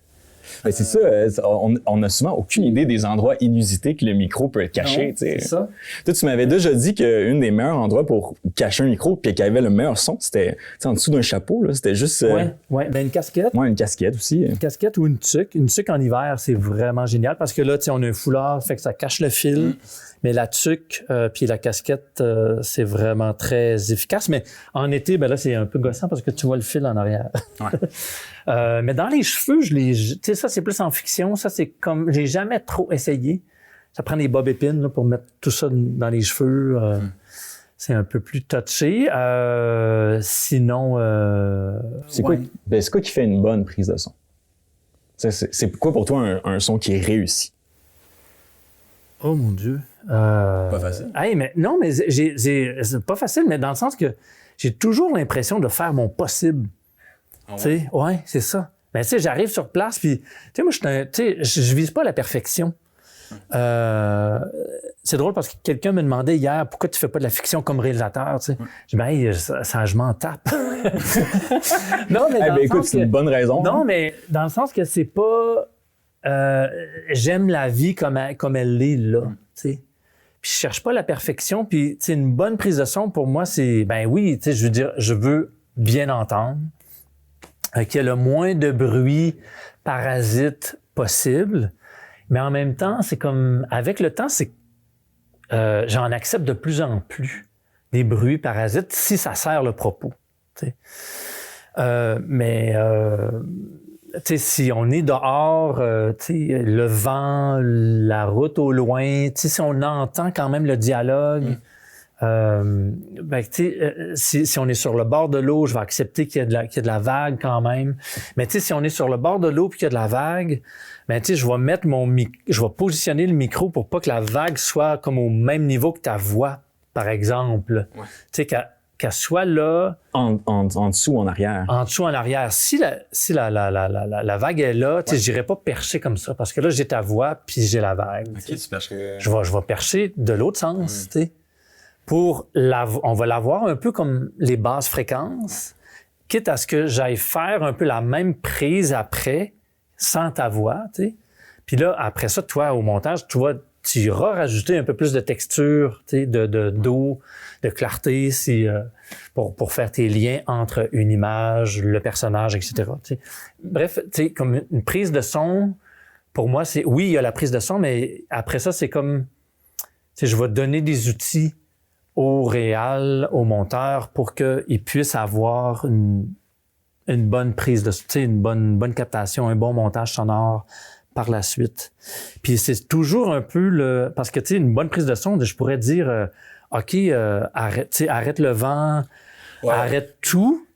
Ben c'est ça, on a souvent aucune idée des endroits inusités que le micro peut être caché. C'est ça. Toi, tu m'avais déjà dit qu'un des meilleurs endroits pour cacher un micro puis qu'il y avait le meilleur son, c'était en dessous d'un chapeau. Là, c'était juste... une casquette. Ouais, une casquette aussi. Une casquette ou une tuque. Une tuque en hiver, c'est vraiment génial parce que là, on a un foulard, fait que ça cache le fil. Mais la tuque puis la casquette, c'est vraiment très efficace. Mais en été, là, c'est un peu gossant parce que tu vois le fil en arrière. Mais dans les cheveux, ça, c'est plus en fiction. Ça, c'est comme... J'ai jamais trop essayé. Ça prend des bob épines là, pour mettre tout ça dans les cheveux. C'est un peu plus touché. Sinon... C'est quoi qui fait une bonne prise de son? C'est quoi pour toi un son qui est réussi? Oh mon Dieu. Pas facile. Mais c'est pas facile, mais dans le sens que j'ai toujours l'impression de faire mon possible. C'est ça. Mais j'arrive sur place, puis moi, je vise pas la perfection. C'est drôle parce que quelqu'un me demandait hier pourquoi tu fais pas de la fiction comme réalisateur. J'ai dit, ça, je m'en tape. Non, mais écoute, c'est une bonne raison. Non, mais dans le sens que c'est pas... j'aime la vie comme elle est là, Puis je cherche pas la perfection, puis une bonne prise de son pour moi, c'est je veux dire, je veux bien entendre, qu'il y ait le moins de bruit parasite possible, mais en même temps, c'est comme avec le temps, j'en accepte de plus en plus des bruits parasites si ça sert le propos. Si on est dehors, le vent, la route au loin, si on entend quand même le dialogue, si on est sur le bord de l'eau, je vais accepter qu'il y a de la vague quand même. Mais si on est sur le bord de l'eau et qu'il y a de la vague, je vais mettre je vais positionner le micro pour pas que la vague soit comme au même niveau que ta voix, par exemple. Qu'elle soit là... En dessous ou en arrière? En dessous, en arrière. Si la vague est là, je n'irai pas percher comme ça, parce que là, j'ai ta voix, puis j'ai la vague. OK, tu percherais... Je vais percher de l'autre sens, on va l'avoir un peu comme les basses fréquences, quitte à ce que j'aille faire un peu la même prise après, sans ta voix, Puis là, après ça, toi, au montage, tu iras rajouter un peu plus de texture, d'eau, de clarté, pour faire tes liens entre une image, le personnage, etc. Bref, comme une prise de son, pour moi, il y a la prise de son, mais après ça, c'est comme, je vais donner des outils au réal, au monteur, pour qu'il puisse avoir une bonne prise de son, une bonne captation, un bon montage sonore par la suite. Puis c'est toujours un peu parce que une bonne prise de son, je pourrais dire OK, arrête le vent, arrête tout,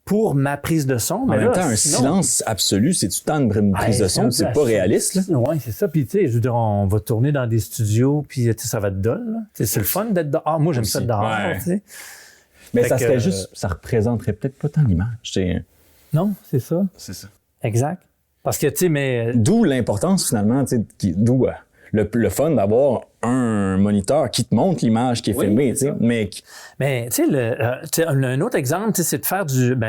pour ma prise de son. Mais en même temps, un silence absolu, c'est tout le temps une prise de son, c'est pas réaliste. Oui, c'est ça. Puis je veux dire, on va tourner dans des studios, puis ça va être dole. C'est le fun d'être dehors. Moi, j'aime ça être dehors. Mais Fait ça que, serait juste, ça représenterait peut-être pas tant l'image. Non, c'est ça. C'est ça. Exact. Parce que, tu sais, mais... D'où l'importance, finalement, tu sais, d'où le fun d'avoir un moniteur qui te montre l'image qui est filmée, tu sais. Mais tu sais, un autre exemple, tu sais, c'est de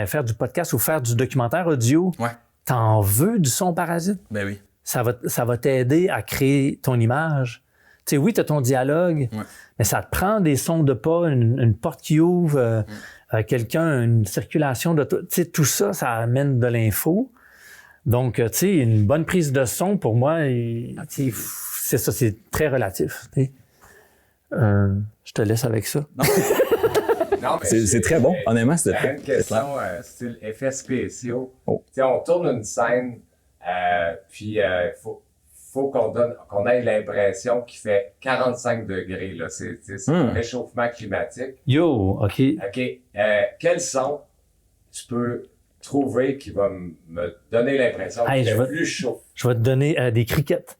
faire du podcast ou faire du documentaire audio. Ouais. T'en veux du son parasite? Ben oui. Ça va t'aider à créer ton image. Tu sais, oui, t'as ton dialogue, mais ça te prend des sons de pas, une porte qui ouvre, quelqu'un, une circulation de... Tu sais, tout ça, ça amène de l'info. Donc, tu sais, une bonne prise de son, pour moi, c'est ça, c'est très relatif. Je te laisse avec ça. Non, mais c'est très bon. Honnêtement, c'est une question style effets spéciaux. Oh. Tu sais, on tourne une scène, puis faut qu'on ait l'impression qu'il fait 45 degrés. Là. C'est un réchauffement climatique. Yo, OK. OK. Quel son tu peux trouver qui va me donner l'impression qu'il fait plus chaud? Je vais te donner des criquettes.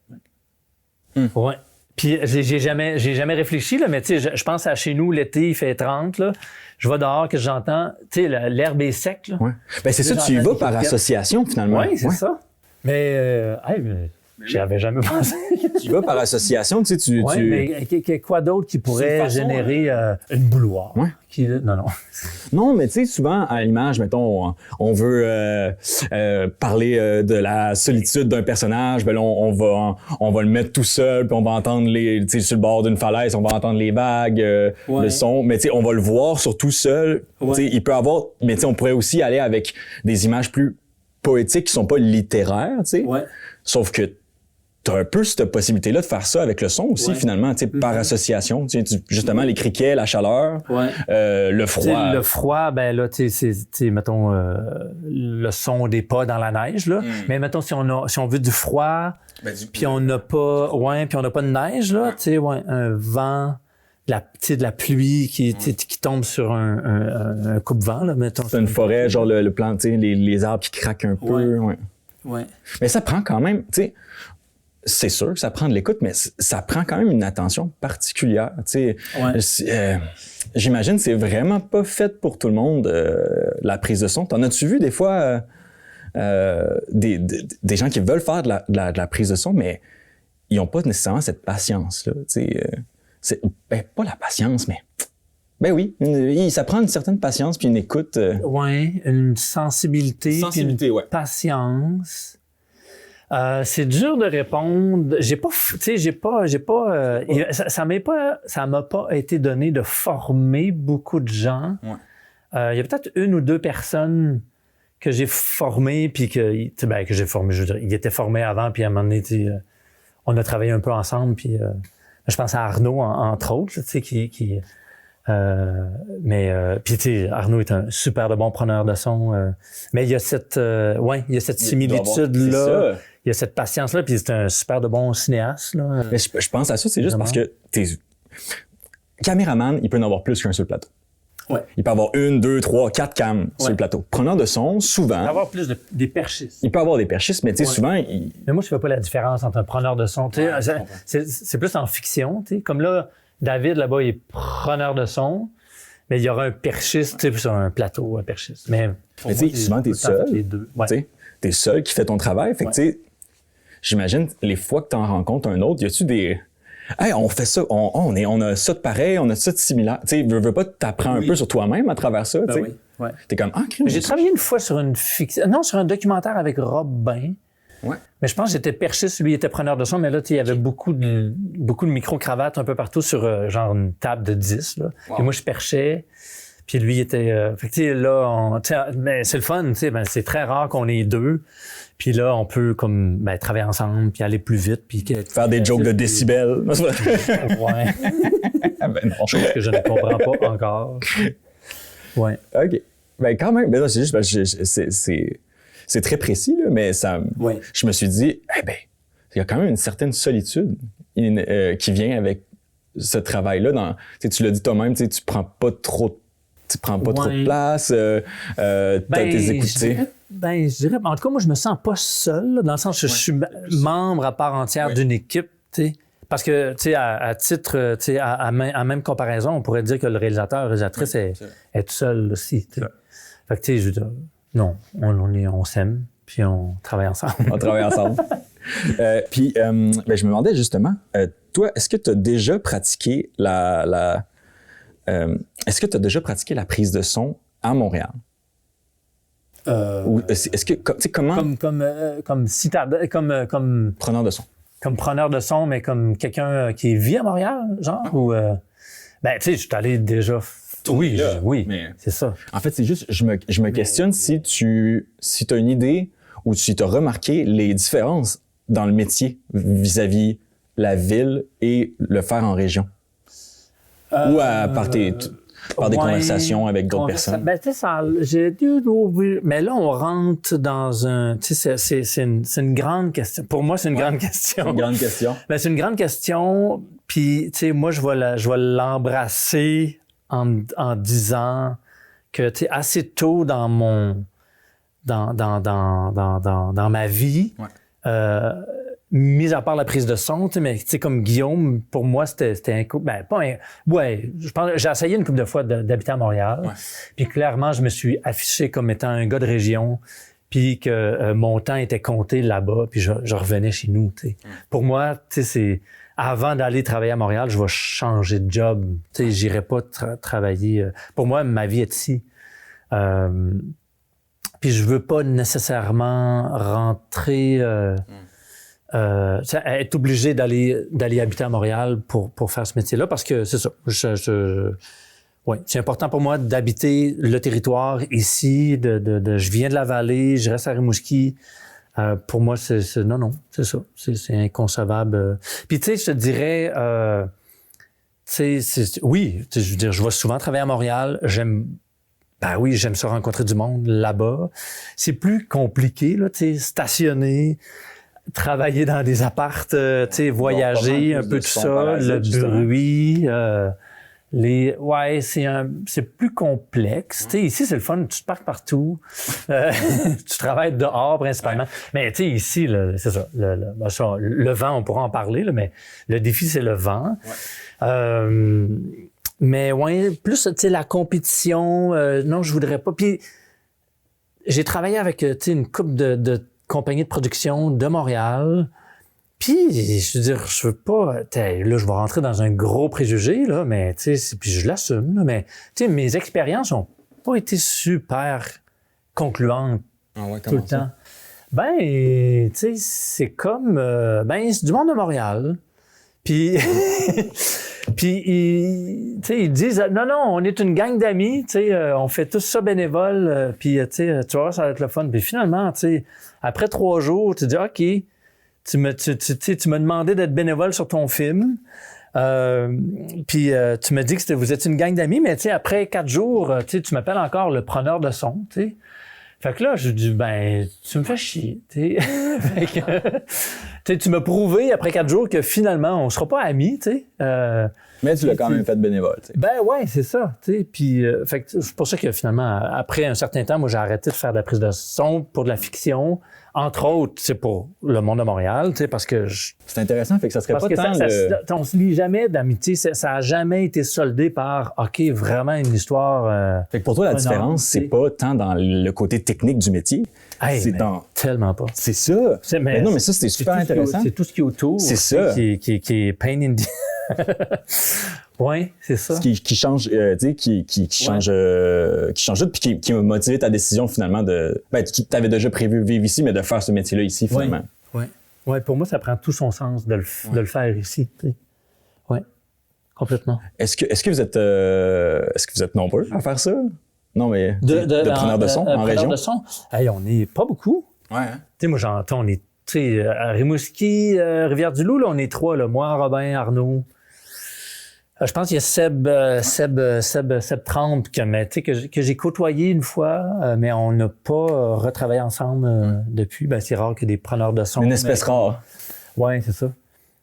Ouais. Puis j'ai jamais réfléchi, là, mais tu sais, je pense à chez nous, l'été, il fait 30, là. Je vais dehors, que j'entends, tu sais, l'herbe est sec, là. Ouais. Ben c'est ça, tu y vas par association, finalement. Oui, c'est ça. Mais, j'y avais jamais pensé. Tu y vas par association, tu sais, mais quoi d'autre qui pourrait façon, générer une bouilloire? Ouais. Non. Non, mais tu sais, souvent, à l'image, mettons, on veut parler de la solitude d'un personnage, ben là, on va le mettre tout seul, puis on va entendre tu sais, sur le bord d'une falaise, on va entendre les vagues, le son, mais tu sais, on va le voir surtout seul. Tu sais, il peut avoir, mais tu sais, on pourrait aussi aller avec des images plus poétiques qui sont pas littéraires, tu sais. Ouais. Sauf que t'as un peu cette possibilité-là de faire ça avec le son aussi, finalement, tu sais, par association. Tu sais, justement, les criquets, la chaleur, le froid. T'sais, le froid, ben là, tu sais, mettons, le son des pas dans la neige, là. Mais mettons, si on veut du froid, puis on n'a pas, puis on n'a pas de neige, là, tu sais, un vent, de la pluie qui tombe sur un coupe-vent, là, mettons. C'est une forêt, genre le plan, tu sais, les arbres qui craquent un peu, Ouais. Mais ça prend quand même, tu sais, c'est sûr que ça prend de l'écoute, mais ça prend quand même une attention particulière. Tu sais, j'imagine que c'est vraiment pas fait pour tout le monde, la prise de son. T'en as-tu vu des fois des gens qui veulent faire de la prise de son, mais ils ont pas nécessairement cette patience-là. Tu sais, pas la patience, mais... Ben oui, ça prend une certaine patience puis une écoute. Une sensibilité puis une patience. C'est dur de répondre. Ça m'a pas été donné de former beaucoup de gens. Il y a peut-être une ou deux personnes que j'ai formées puis que j'ai formé. Je veux dire, ils étaient formés avant puis à un moment donné, on a travaillé un peu ensemble puis je pense à Arnaud entre autres, tu sais, puis tu sais, Arnaud est un super de bon preneur de son. Mais il y a cette similitude-là. Il y a cette patience-là, puis c'est un super de bon cinéaste. Là. Mais je pense à ça, c'est juste parce que caméraman, il peut en avoir plus qu'un sur le plateau. Ouais. Il peut avoir 1, 2, 3, 4 cams sur le plateau. Preneur de son, souvent... Il peut avoir plus des perchistes. Il peut avoir des perchistes, mais tu sais, souvent... Mais moi, je fais pas la différence entre un preneur de son. C'est plus en fiction. T'sais. Comme là, David, là-bas, il est preneur de son, mais il y aura un perchiste sur un plateau, un perchiste. Mais tu sais, souvent, t'es seul. T'es seul qui fait ton travail. Fait que, tu sais, j'imagine, les fois que t'en rencontres un autre, y a-tu des... Hey, on fait ça, on a ça de pareil, on a ça de similaire. Tu sais, veux pas t'apprends un peu sur toi-même à travers ça, tu sais. T'es comme, j'ai travaillé une fois sur sur un documentaire avec Rob Bain. Ouais. Mais je pense que j'étais perchiste, lui il était preneur de son, mais là, il y avait beaucoup de micro-cravates un peu partout sur genre une table de 10, là. Wow. Et moi, je perchais. Puis lui, il était... fait que, tu sais, là, mais c'est le fun, tu sais, c'est très rare qu'on ait deux. Puis là, on peut comme travailler ensemble, puis aller plus vite, puis faire des jokes de décibels. Ouais. Non. Chose que je ne comprends pas encore. Ouais. OK. Ben quand même, c'est juste parce que c'est très précis, là, mais ça... Ouais. Je me suis dit, il y a quand même une certaine solitude qui vient avec ce travail-là. Tu l'as dit toi-même, tu prends pas trop de place, t'as tes écoutes. Je dirais, en tout cas, moi, je me sens pas seul, là, dans le sens que je suis membre à part entière d'une équipe, tu sais. Parce que, tu sais, à titre, tu sais, à même comparaison, on pourrait dire que le réalisatrice est tout seul aussi. Fait que, tu sais, je veux dire, non, on s'aime, puis on travaille ensemble. On travaille ensemble. Puis, je me demandais justement, toi, est-ce que tu as déjà pratiqué est-ce que tu as déjà pratiqué la prise de son à Montréal? Ou est-ce que, tu sais, comment... Comme preneur de son. Comme preneur de son, mais comme quelqu'un qui vit à Montréal, genre? Ou, ben, tu sais, je suis allé déjà... Oui, mais... c'est ça. En fait, c'est juste, je me questionne si tu as une idée ou si tu as remarqué les différences dans le métier vis-à-vis la ville et le faire en région. Ou par des conversations avec d'autres personnes. Ben, tu sais, mais là, on rentre dans un... Tu sais, c'est une grande question. Pour moi, c'est une grande question. C'est une grande question. Ben, c'est une grande question, puis, tu sais, moi, je vais l'embrasser en disant que, tu sais, assez tôt dans ma vie, mis à part la prise de son, tu sais, mais tu sais, comme Guillaume, pour moi, c'était un coup. Ben, pas un. Ouais, je pense, j'ai essayé une couple de fois d'habiter à Montréal. Ouais. Puis clairement, je me suis affiché comme étant un gars de région, puis que mon temps était compté là-bas, puis je revenais chez nous, tu sais. Pour moi, tu sais, c'est. Avant d'aller travailler à Montréal, je vais changer de job. Tu sais, j'irai pas travailler. Pour moi, ma vie est ici. Puis je veux pas nécessairement rentrer. Être obligé d'aller habiter à Montréal pour faire ce métier-là, parce que c'est ça. C'est important pour moi d'habiter le territoire ici. Je viens de la vallée, je reste à Rimouski. Pour moi, c'est non, c'est ça. C'est inconcevable. Puis tu sais, je te dirais, oui, je veux dire, je vais souvent travailler à Montréal. J'aime ça rencontrer du monde là-bas. C'est plus compliqué, là, tu sais, stationner, travailler dans des apparts, tu sais, voyager, un peu tout ça, le bruit, c'est plus complexe. Tu sais, ici, c'est le fun, tu te parques partout, tu travailles dehors principalement. Mais tu sais, ici, là, c'est ça, le vent, on pourra en parler, là, mais le défi, c'est le vent. Mais plus, tu sais, la compétition, non, je voudrais pas. Puis, j'ai travaillé avec, tu sais, une couple de compagnies de production de Montréal. Puis, je veux dire, je veux pas... Là, je vais rentrer dans un gros préjugé, là, mais, tu sais, puis je l'assume, là, mais, tu sais, mes expériences ont pas été super concluantes tout le temps. Ben, tu sais, c'est comme... c'est du monde de Montréal. Puis... Puis, ils disent, non, on est une gang d'amis, on fait tout ça bénévole, puis, tu vois, ça va être le fun. Puis finalement, après 3 jours, tu dis, OK, tu m'as demandé d'être bénévole sur ton film, puis tu me dis que vous êtes une gang d'amis, mais après 4 jours, tu m'appelles encore le preneur de son, tu sais. Fait que là, je dis, tu me fais chier, tu sais. Fait que, tu m'as prouvé après 4 jours que finalement, on sera pas amis, tu sais. Mais tu l'as quand même fait bénévole, tu sais. Ben ouais, c'est ça, tu sais. Puis, fait que c'est pour ça que finalement, après un certain temps, moi, j'ai arrêté de faire de la prise de son pour de la fiction. Entre autres, c'est pour le monde de Montréal, tu sais, parce que... C'est intéressant, fait que ça serait pas tant on se lie jamais d'amitié, ça a jamais été soldé par, OK, vraiment une histoire... Fait que pour toi, la différence, c'est pas tant dans le côté technique du métier, c'est dans... Tellement pas. C'est ça! Mais non, mais ça, c'était super intéressant. C'est tout ce qui est autour. C'est ça. Qui est pain in the... Oui, c'est ça. Qui change, tu sais, qui change tout, puis qui a motivé ta décision finalement de... tu avais déjà prévu vivre ici, mais de faire ce métier-là ici, finalement. Oui, pour moi, ça prend tout son sens de le faire ici, tu sais. Oui, complètement. Est-ce que vous êtes nombreux à faire ça? Non, mais de preneurs de son en région? De son? Hey, on n'est pas beaucoup. Ouais. Hein? Tu sais, moi, j'entends, on est, tu sais, à Rimouski, Rivière-du-Loup, là, on est 3, là. Moi, Robin, Arnaud. Je pense qu'il y a Seb Trempe que j'ai côtoyé une fois, mais on n'a pas retravaillé ensemble depuis. Ben, c'est rare que des preneurs de son. Une espèce rare. Oui, c'est ça.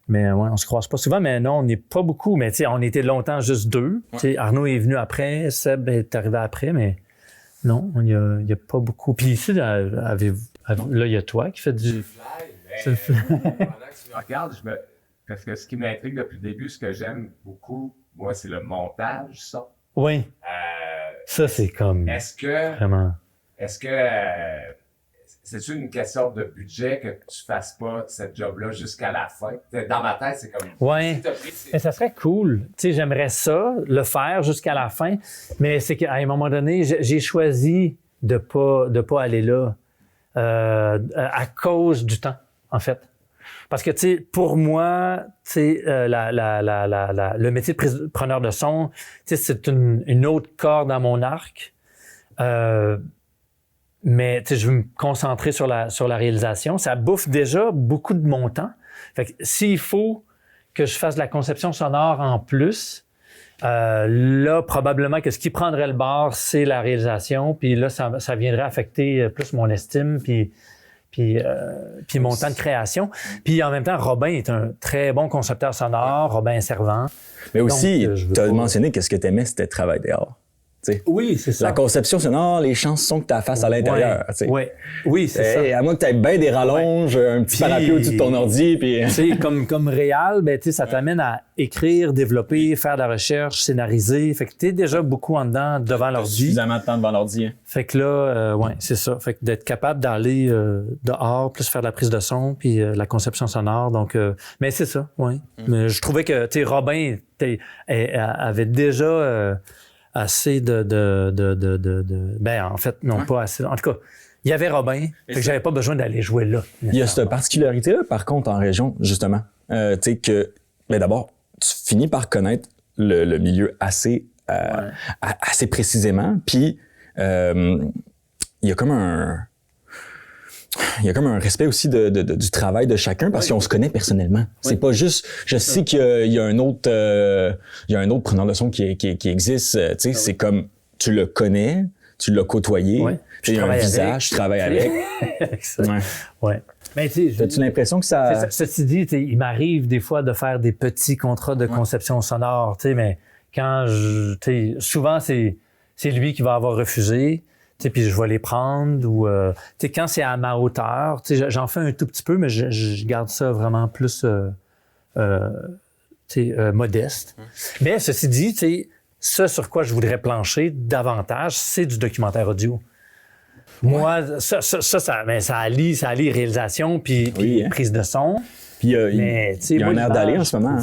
Mais on se croise pas souvent, mais non, on n'est pas beaucoup. Mais on était longtemps juste 2. Ouais. Arnaud est venu après, Seb est arrivé après, mais non, il y a pas beaucoup. Puis ici, là, il y a toi qui fais du... Pendant que tu me regardes, parce que ce qui m'intrigue depuis le début, ce que j'aime beaucoup, moi, c'est le montage, ça. Oui. Ça, c'est comme Est-ce que vraiment... c'est une question de budget que tu fasses pas cette job-là jusqu'à la fin? Dans ma tête, c'est comme... Ouais. Si t'as pris, Mais ça serait cool. Tu sais, j'aimerais ça, le faire jusqu'à la fin. Mais c'est qu'à un moment donné, j'ai choisi de pas aller là à cause du temps, en fait. Parce que, tu sais, pour moi, tu sais, le métier de preneur de son, tu sais, c'est une autre corde à mon arc. Mais, tu sais, je veux me concentrer sur la réalisation. Ça bouffe déjà beaucoup de mon temps. Fait que s'il faut que je fasse de la conception sonore en plus, là, probablement que ce qui prendrait le bord, c'est la réalisation. Puis là, ça viendrait affecter plus mon estime, puis mon temps de création. Puis en même temps, Robin est un très bon concepteur sonore, Robin Servant. Mais aussi, tu as pas... mentionné que ce que tu aimais, c'était travailler dehors. T'sais. Oui, c'est ça. La conception sonore, les chansons que tu as face à l'intérieur. Ouais. Oui, c'est ça. À moins que tu aies bien des rallonges, un petit parapluie au-dessus de ton ordi. Puis... Tu sais, comme réal, ben, ça t'amène à écrire, développer, faire de la recherche, scénariser. Fait que tu es déjà beaucoup en dedans devant l'ordi. Suffisamment de temps devant l'ordi. Hein. Fait que là, ouais, c'est ça. Fait que d'être capable d'aller dehors, plus faire de la prise de son, puis la conception sonore. Donc, mais c'est ça, oui. Mais je trouvais que, tu sais, Robin avait déjà... assez ben, en fait, non, pas assez. En tout cas, il y avait Robin, fait que j'avais pas besoin d'aller jouer là. Il y a cette particularité-là, par contre, en région, justement. Tu sais que, ben d'abord, tu finis par connaître le milieu assez précisément, puis il y a comme un respect aussi du travail de chacun parce qu'on se connaît personnellement. C'est pas juste, je sais qu'il y a un autre preneur de son qui existe, tu sais, c'est comme, tu le connais, tu l'as côtoyé, il y a un visage, tu travailles avec. Ouais. Mais tu sais, as-tu l'impression que ça... Ceci dit, il m'arrive des fois de faire des petits contrats de conception sonore, tu sais, mais quand souvent c'est lui qui va avoir refusé. Puis je vais les prendre ou quand c'est à ma hauteur, j'en fais un tout petit peu, mais je garde ça vraiment plus modeste. Mais ceci dit, ce sur quoi je voudrais plancher davantage, c'est du documentaire audio. Moi, ça allie réalisation puis prise de son. Puis il y a un air d'aller en ce moment.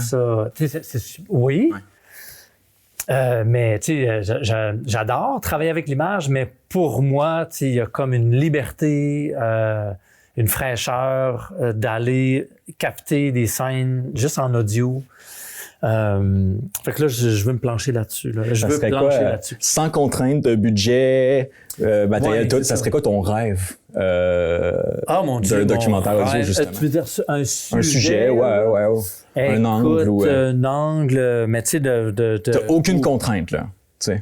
Oui. Mais tu sais, j'adore travailler avec l'image, mais pour moi, tu sais, il y a comme une liberté, une fraîcheur d'aller capter des scènes juste en audio. Fait que là, je veux me plancher là-dessus. Là. Je veux plancher là-dessus. Sans contrainte de budget, matériel, tout, ça serait quoi ton rêve mon Dieu, d'un documentaire audio, justement? Tu veux dire un sujet? Ouais. Un angle ou... un angle, mais tu sais, T'as aucune contrainte, là. Tu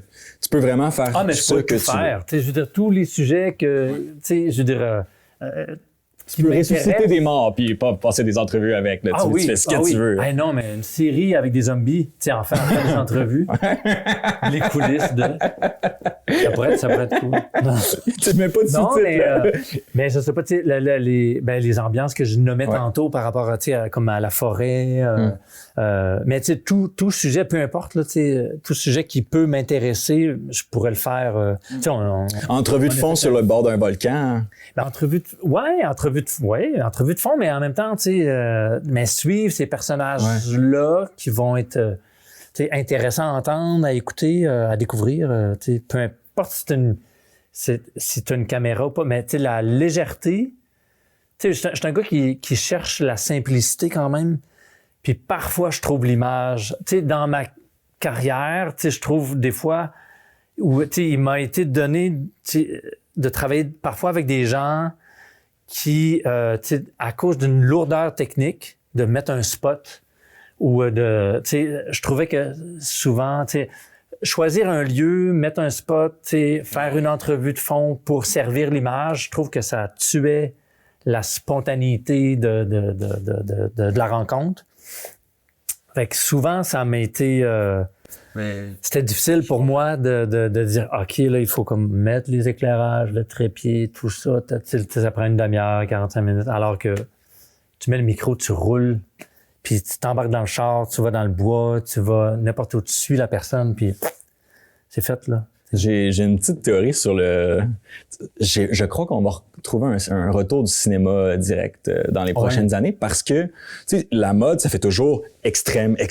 peux vraiment faire ce que tu veux. Je veux dire, tous les sujets que... Tu sais, je veux dire... tu peux ressusciter des morts puis pas passer des entrevues avec. Là, tu fais ce que tu veux. Non, mais une série avec des zombies, tu sais, en faire des entrevues, les coulisses de... Ça pourrait être cool. Tu mets pas de sous-titres. Mais je sais pas, tu sais, les ambiances que je nommais tantôt par rapport à, comme à la forêt. Mais tu sais, tout sujet, peu importe, là, tu sais, tout sujet qui peut m'intéresser, je pourrais le faire. Entrevue de fond sur le bord d'un volcan. Ben, entrevue de fond, mais en même temps, tu sais, mais suivre ces personnages-là qui vont être intéressants à entendre, à écouter, à découvrir, tu sais, peu importe si t'as une caméra ou pas, mais tu sais, la légèreté, tu sais, je suis un gars qui cherche la simplicité quand même, puis parfois je trouve l'image, tu sais, dans ma carrière, tu sais, je trouve des fois où, tu sais, il m'a été donné, tu sais, de travailler parfois avec des gens qui, à cause d'une lourdeur technique, de mettre un spot ou je trouvais que souvent, choisir un lieu, mettre un spot, faire une entrevue de fond pour servir l'image, je trouve que ça tuait la spontanéité de la rencontre. Fait que souvent, ça m'a été... C'était difficile pour moi de dire, OK, là, il faut comme mettre les éclairages, le trépied, tout ça. Ça prend une demi-heure, 45 minutes. Alors que tu mets le micro, tu roules, puis tu t'embarques dans le char, tu vas dans le bois, tu vas n'importe où, tu suis la personne, puis c'est fait, là. J'ai une petite théorie sur le... Je crois qu'on va retrouver un retour du cinéma direct dans les prochaines années parce que, tu sais, la mode, ça fait toujours extrême. Puis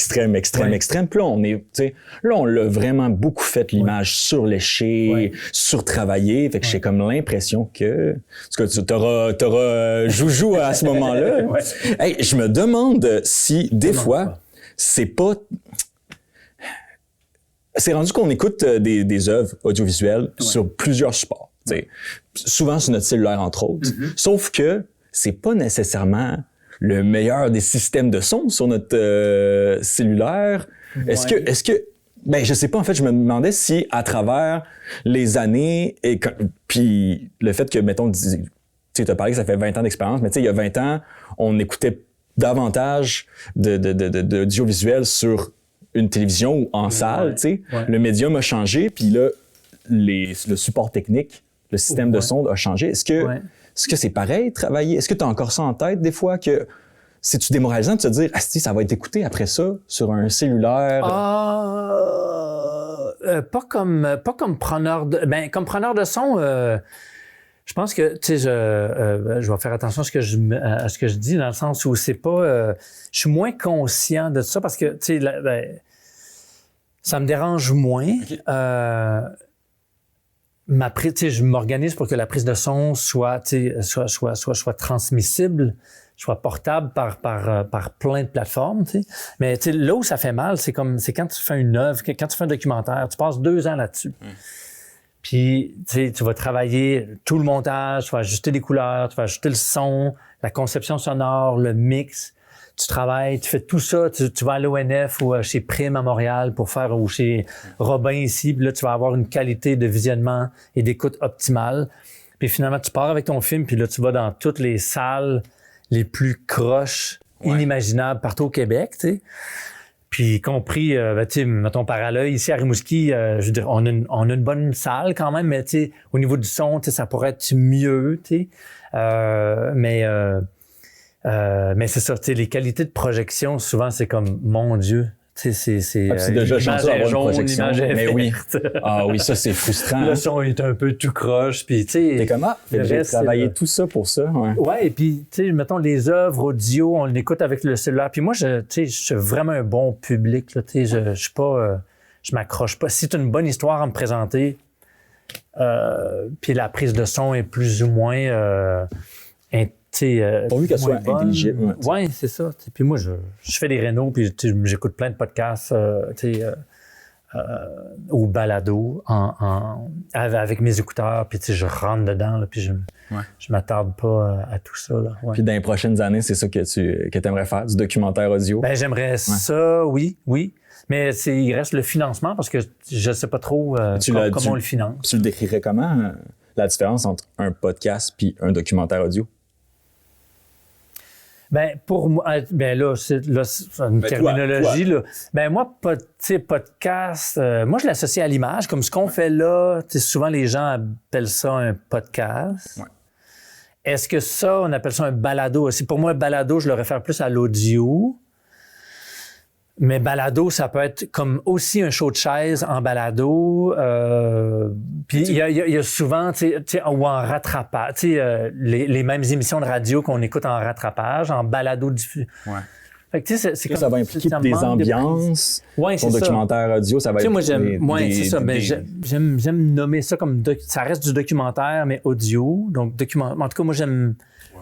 là, on l'a vraiment beaucoup fait, l'image surléchée, surtravaillée. Fait que j'ai comme l'impression que... Parce que t'auras Joujou à ce moment-là. Hey, je me demande si, des fois, c'est pas... C'est rendu qu'on écoute des œuvres audiovisuelles sur plusieurs supports. Souvent sur notre cellulaire, entre autres. Sauf que c'est pas nécessairement le meilleur des systèmes de son sur notre cellulaire. Est-ce que ben je sais pas, en fait, je me demandais si à travers les années et puis le fait que, mettons, tu sais, t'as parlé que ça fait 20 ans d'expérience, mais tu sais, il y a 20 ans, on écoutait davantage d'audiovisuel sur une télévision ou en salle, tu sais. Le médium a changé, puis là, le support technique, le système de son a changé. Est-ce que c'est pareil, travailler? Est-ce que tu as encore ça en tête, des fois, que c'est-tu démoralisant de se dire, si ça va être écouté après ça, sur un cellulaire? Pas comme preneur de... Ben, comme preneur de son... je pense que, tu sais, je vais faire attention à ce que je dis, dans le sens où c'est pas... je suis moins conscient de ça parce que, tu sais, ça me dérange moins. Je m'organise pour que la prise de son soit transmissible, soit portable par plein de plateformes, tu sais. Mais tu sais, là où ça fait mal, c'est quand tu fais une œuvre, quand tu fais un documentaire, tu passes 2 ans là-dessus. Puis, tu sais, tu vas travailler tout le montage, tu vas ajuster les couleurs, tu vas ajuster le son, la conception sonore, le mix. Tu travailles, tu fais tout ça. Tu vas à l'ONF ou chez Prime à Montréal ou chez Robin ici. Puis là, tu vas avoir une qualité de visionnement et d'écoute optimale. Puis finalement, tu pars avec ton film, puis là, tu vas dans toutes les salles les plus croches, inimaginables partout au Québec, tu sais. Puis, y compris, tu sais, mettons, par à l'œil, ici à Rimouski, je veux dire, on a une bonne salle quand même, mais tu sais, au niveau du son, tu sais, ça pourrait être mieux, tu sais. Mais c'est ça, tu sais, les qualités de projection, souvent, c'est comme, mon Dieu, tu sais, c'est déjà chanceux d'avoir une projection. Mais oui. Ah oui, ça, c'est frustrant. Le son est un peu tout croche, puis tu sais... T'es comment? J'ai travaillé tout ça pour ça, Ouais, et puis, tu sais, mettons, les œuvres audio, on l'écoute avec le cellulaire. Puis moi, tu sais, je suis vraiment un bon public, là, tu sais, je suis pas... je m'accroche pas. Si tu as une bonne histoire à me présenter, puis la prise de son est plus ou moins... pourvu qu'elle soit intelligible. Oui, c'est ça. T'sais. Puis moi, je fais des rénaux, puis j'écoute plein de podcasts au balado avec mes écouteurs, puis je rentre dedans, là, puis je m'attarde pas à tout ça. Là. Ouais. Puis dans les prochaines années, c'est ça que tu aimerais faire, du documentaire audio? Ben j'aimerais ça, oui. Mais il reste le financement, parce que je sais pas trop comment on le finance. Tu le décrirais comment, la différence entre un podcast puis un documentaire audio? Ben pour moi, là c'est une terminologie là. Ben moi, podcast, moi je l'associe à l'image, comme ce qu'on fait là. Souvent les gens appellent ça un podcast. Ouais. Est-ce que ça, on appelle ça un balado aussi? Pour moi, un balado, je le réfère plus à l'audio. Mais balado, ça peut être comme aussi un show de chaise en balado. Puis il y a souvent, ou en rattrapage, les mêmes émissions de radio qu'on écoute en rattrapage, en balado diffusé. Ouais. Fait que c'est comme ça va impliquer des ambiances. Ouais, c'est ton documentaire audio, ça va être. Moi c'est ça. Mais j'aime nommer ça comme ça reste du documentaire, mais audio. Donc en tout cas, moi j'aime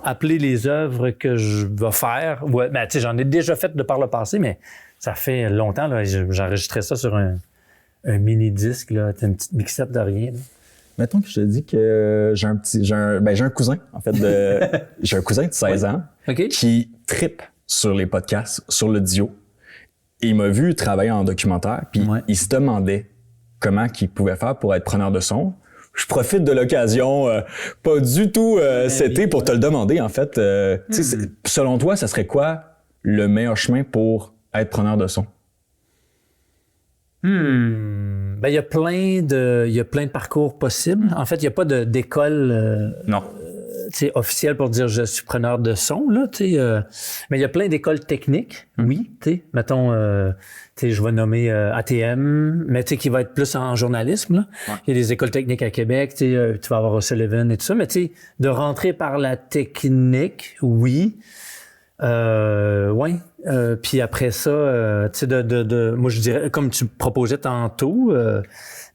appeler les œuvres que je vais faire. Ouais, ben j'en ai déjà fait de par le passé, mais ça fait longtemps, là, j'enregistrais ça sur un mini-disque, là, une petite mixette de rien. Là. Mettons que je te dis que j'ai un cousin, en fait, j'ai un cousin de 16 ans qui trippe sur les podcasts, sur l'audio. Et il m'a vu travailler en documentaire, puis il se demandait comment il pouvait faire pour être preneur de son. Je profite de l'occasion, pas du tout cet été, pour te le demander, en fait. Selon toi, ça serait quoi le meilleur chemin pour être preneur de son? Ben, il y a plein de parcours possibles. En fait, il n'y a pas d'école. Non. officiel pour dire je suis preneur de son, là, mais il y a plein d'écoles techniques, oui, mettons, je vais nommer ATM, mais qui va être plus en journalisme, là. Ouais. Il y a des écoles techniques à Québec, tu vas avoir O'Sullivan et tout ça, mais de rentrer par la technique, oui. Puis après ça, moi je dirais, comme tu proposais tantôt,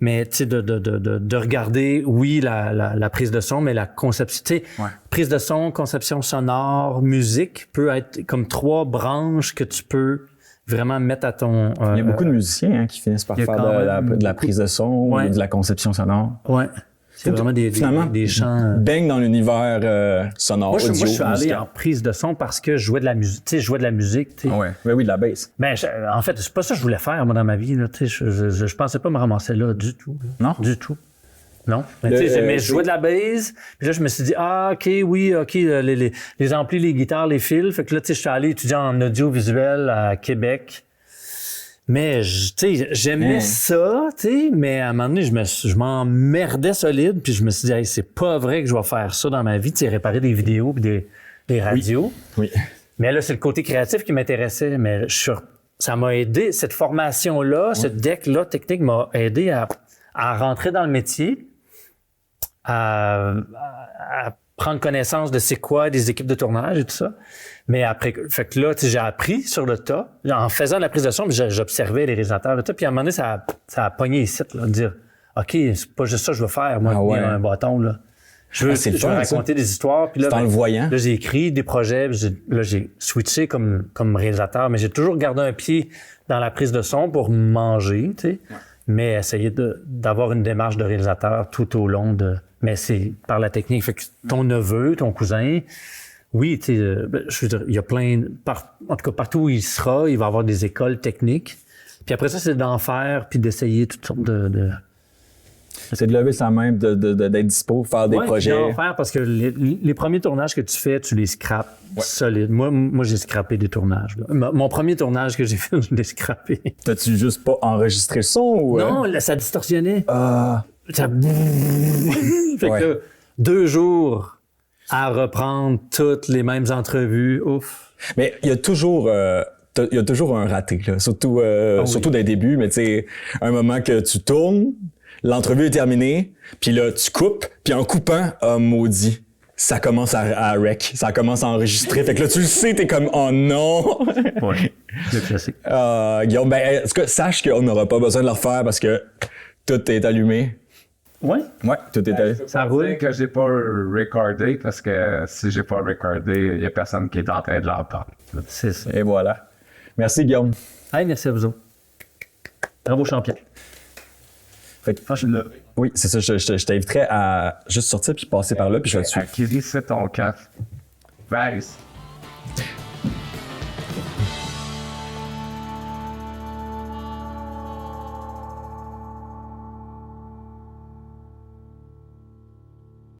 mais de regarder, oui, la prise de son, mais la conception, prise de son, conception sonore, musique peut être comme 3 branches que tu peux vraiment mettre à ton... il y a beaucoup de musiciens qui finissent par faire de la prise de son ou de la conception sonore. Ouais. C'est vraiment des chants... Baigne dans l'univers sonore, moi, audio, je suis allé musical. en prise de son parce que je jouais de la musique. Je jouais de la musique. Oui, de la bass. Ben, en fait, c'est pas ça que je voulais faire, moi, dans ma vie. Là, je pensais pas me ramasser là du tout. Là. Non? Du tout. Non. Mais je jouais de la bass. Puis là, je me suis dit, les amplis, les guitares, les fils. Fait que là, je suis allé étudier en audiovisuel à Québec. Mais, j'aimais ça, mais à un moment donné, je m'emmerdais solide, puis je me suis dit, hey, c'est pas vrai que je vais faire ça dans ma vie, réparer des vidéos puis des radios. Oui. Mais là, c'est le côté créatif qui m'intéressait, mais ça m'a aidé, cette formation-là, ce deck-là technique m'a aidé à rentrer dans le métier, à prendre connaissance de c'est quoi des équipes de tournage et tout ça. Mais après, fait que là, j'ai appris sur le tas. En faisant la prise de son, j'observais les réalisateurs et tout. Puis à un moment donné, ça a pogné ici, là, de dire, OK, c'est pas juste ça que je veux faire, moi, tenir un bâton, là. Je veux raconter des histoires. Puis là, en le voyant. Là, j'ai écrit des projets. Là, j'ai switché comme réalisateur. Mais j'ai toujours gardé un pied dans la prise de son pour manger, mais essayer d'avoir une démarche de réalisateur tout au long de... Mais c'est par la technique. Fait que ton neveu, ton cousin... Oui, je veux dire, il y a plein... en tout cas, partout où il sera, il va avoir des écoles techniques. Puis après ça, c'est d'en faire puis d'essayer toutes sortes de... C'est de lever sa main, d'être dispo, faire des projets. d'en faire parce que les premiers tournages que tu fais, tu les scrapes solides. Moi, j'ai scrappé des tournages. Là. Mon premier tournage que j'ai fait, je l'ai scrappé. T'as-tu juste pas enregistré le son ou... Non, là, ça distorsionnait. Ça... Fait que là, 2 jours... à reprendre toutes les mêmes entrevues. Ouf. Mais il y a toujours un raté, là. Surtout dans les débuts, mais tu sais, un moment que tu tournes, l'entrevue est terminée, puis là, tu coupes, puis en coupant, maudit, ça commence à rec, ça commence à enregistrer. Fait que là, tu le sais, t'es comme, oh non! Ouais, c'est classique. Guillaume, est-ce que sache qu'on n'aura pas besoin de le refaire parce que tout est allumé? Ouais, tout est allumé. Ça roule. Que j'ai pas recordé parce que si j'ai pas recordé, il y a personne qui est en train de l'entendre. C'est ça. Et voilà. Merci, Guillaume. Hey, merci à vous autres. Bravo, champion. Fait que, oui, c'est ça. Je t'inviterais à juste sortir puis passer par là puis je vais te suivre. Qui dit c'est ton casque? Vers ici.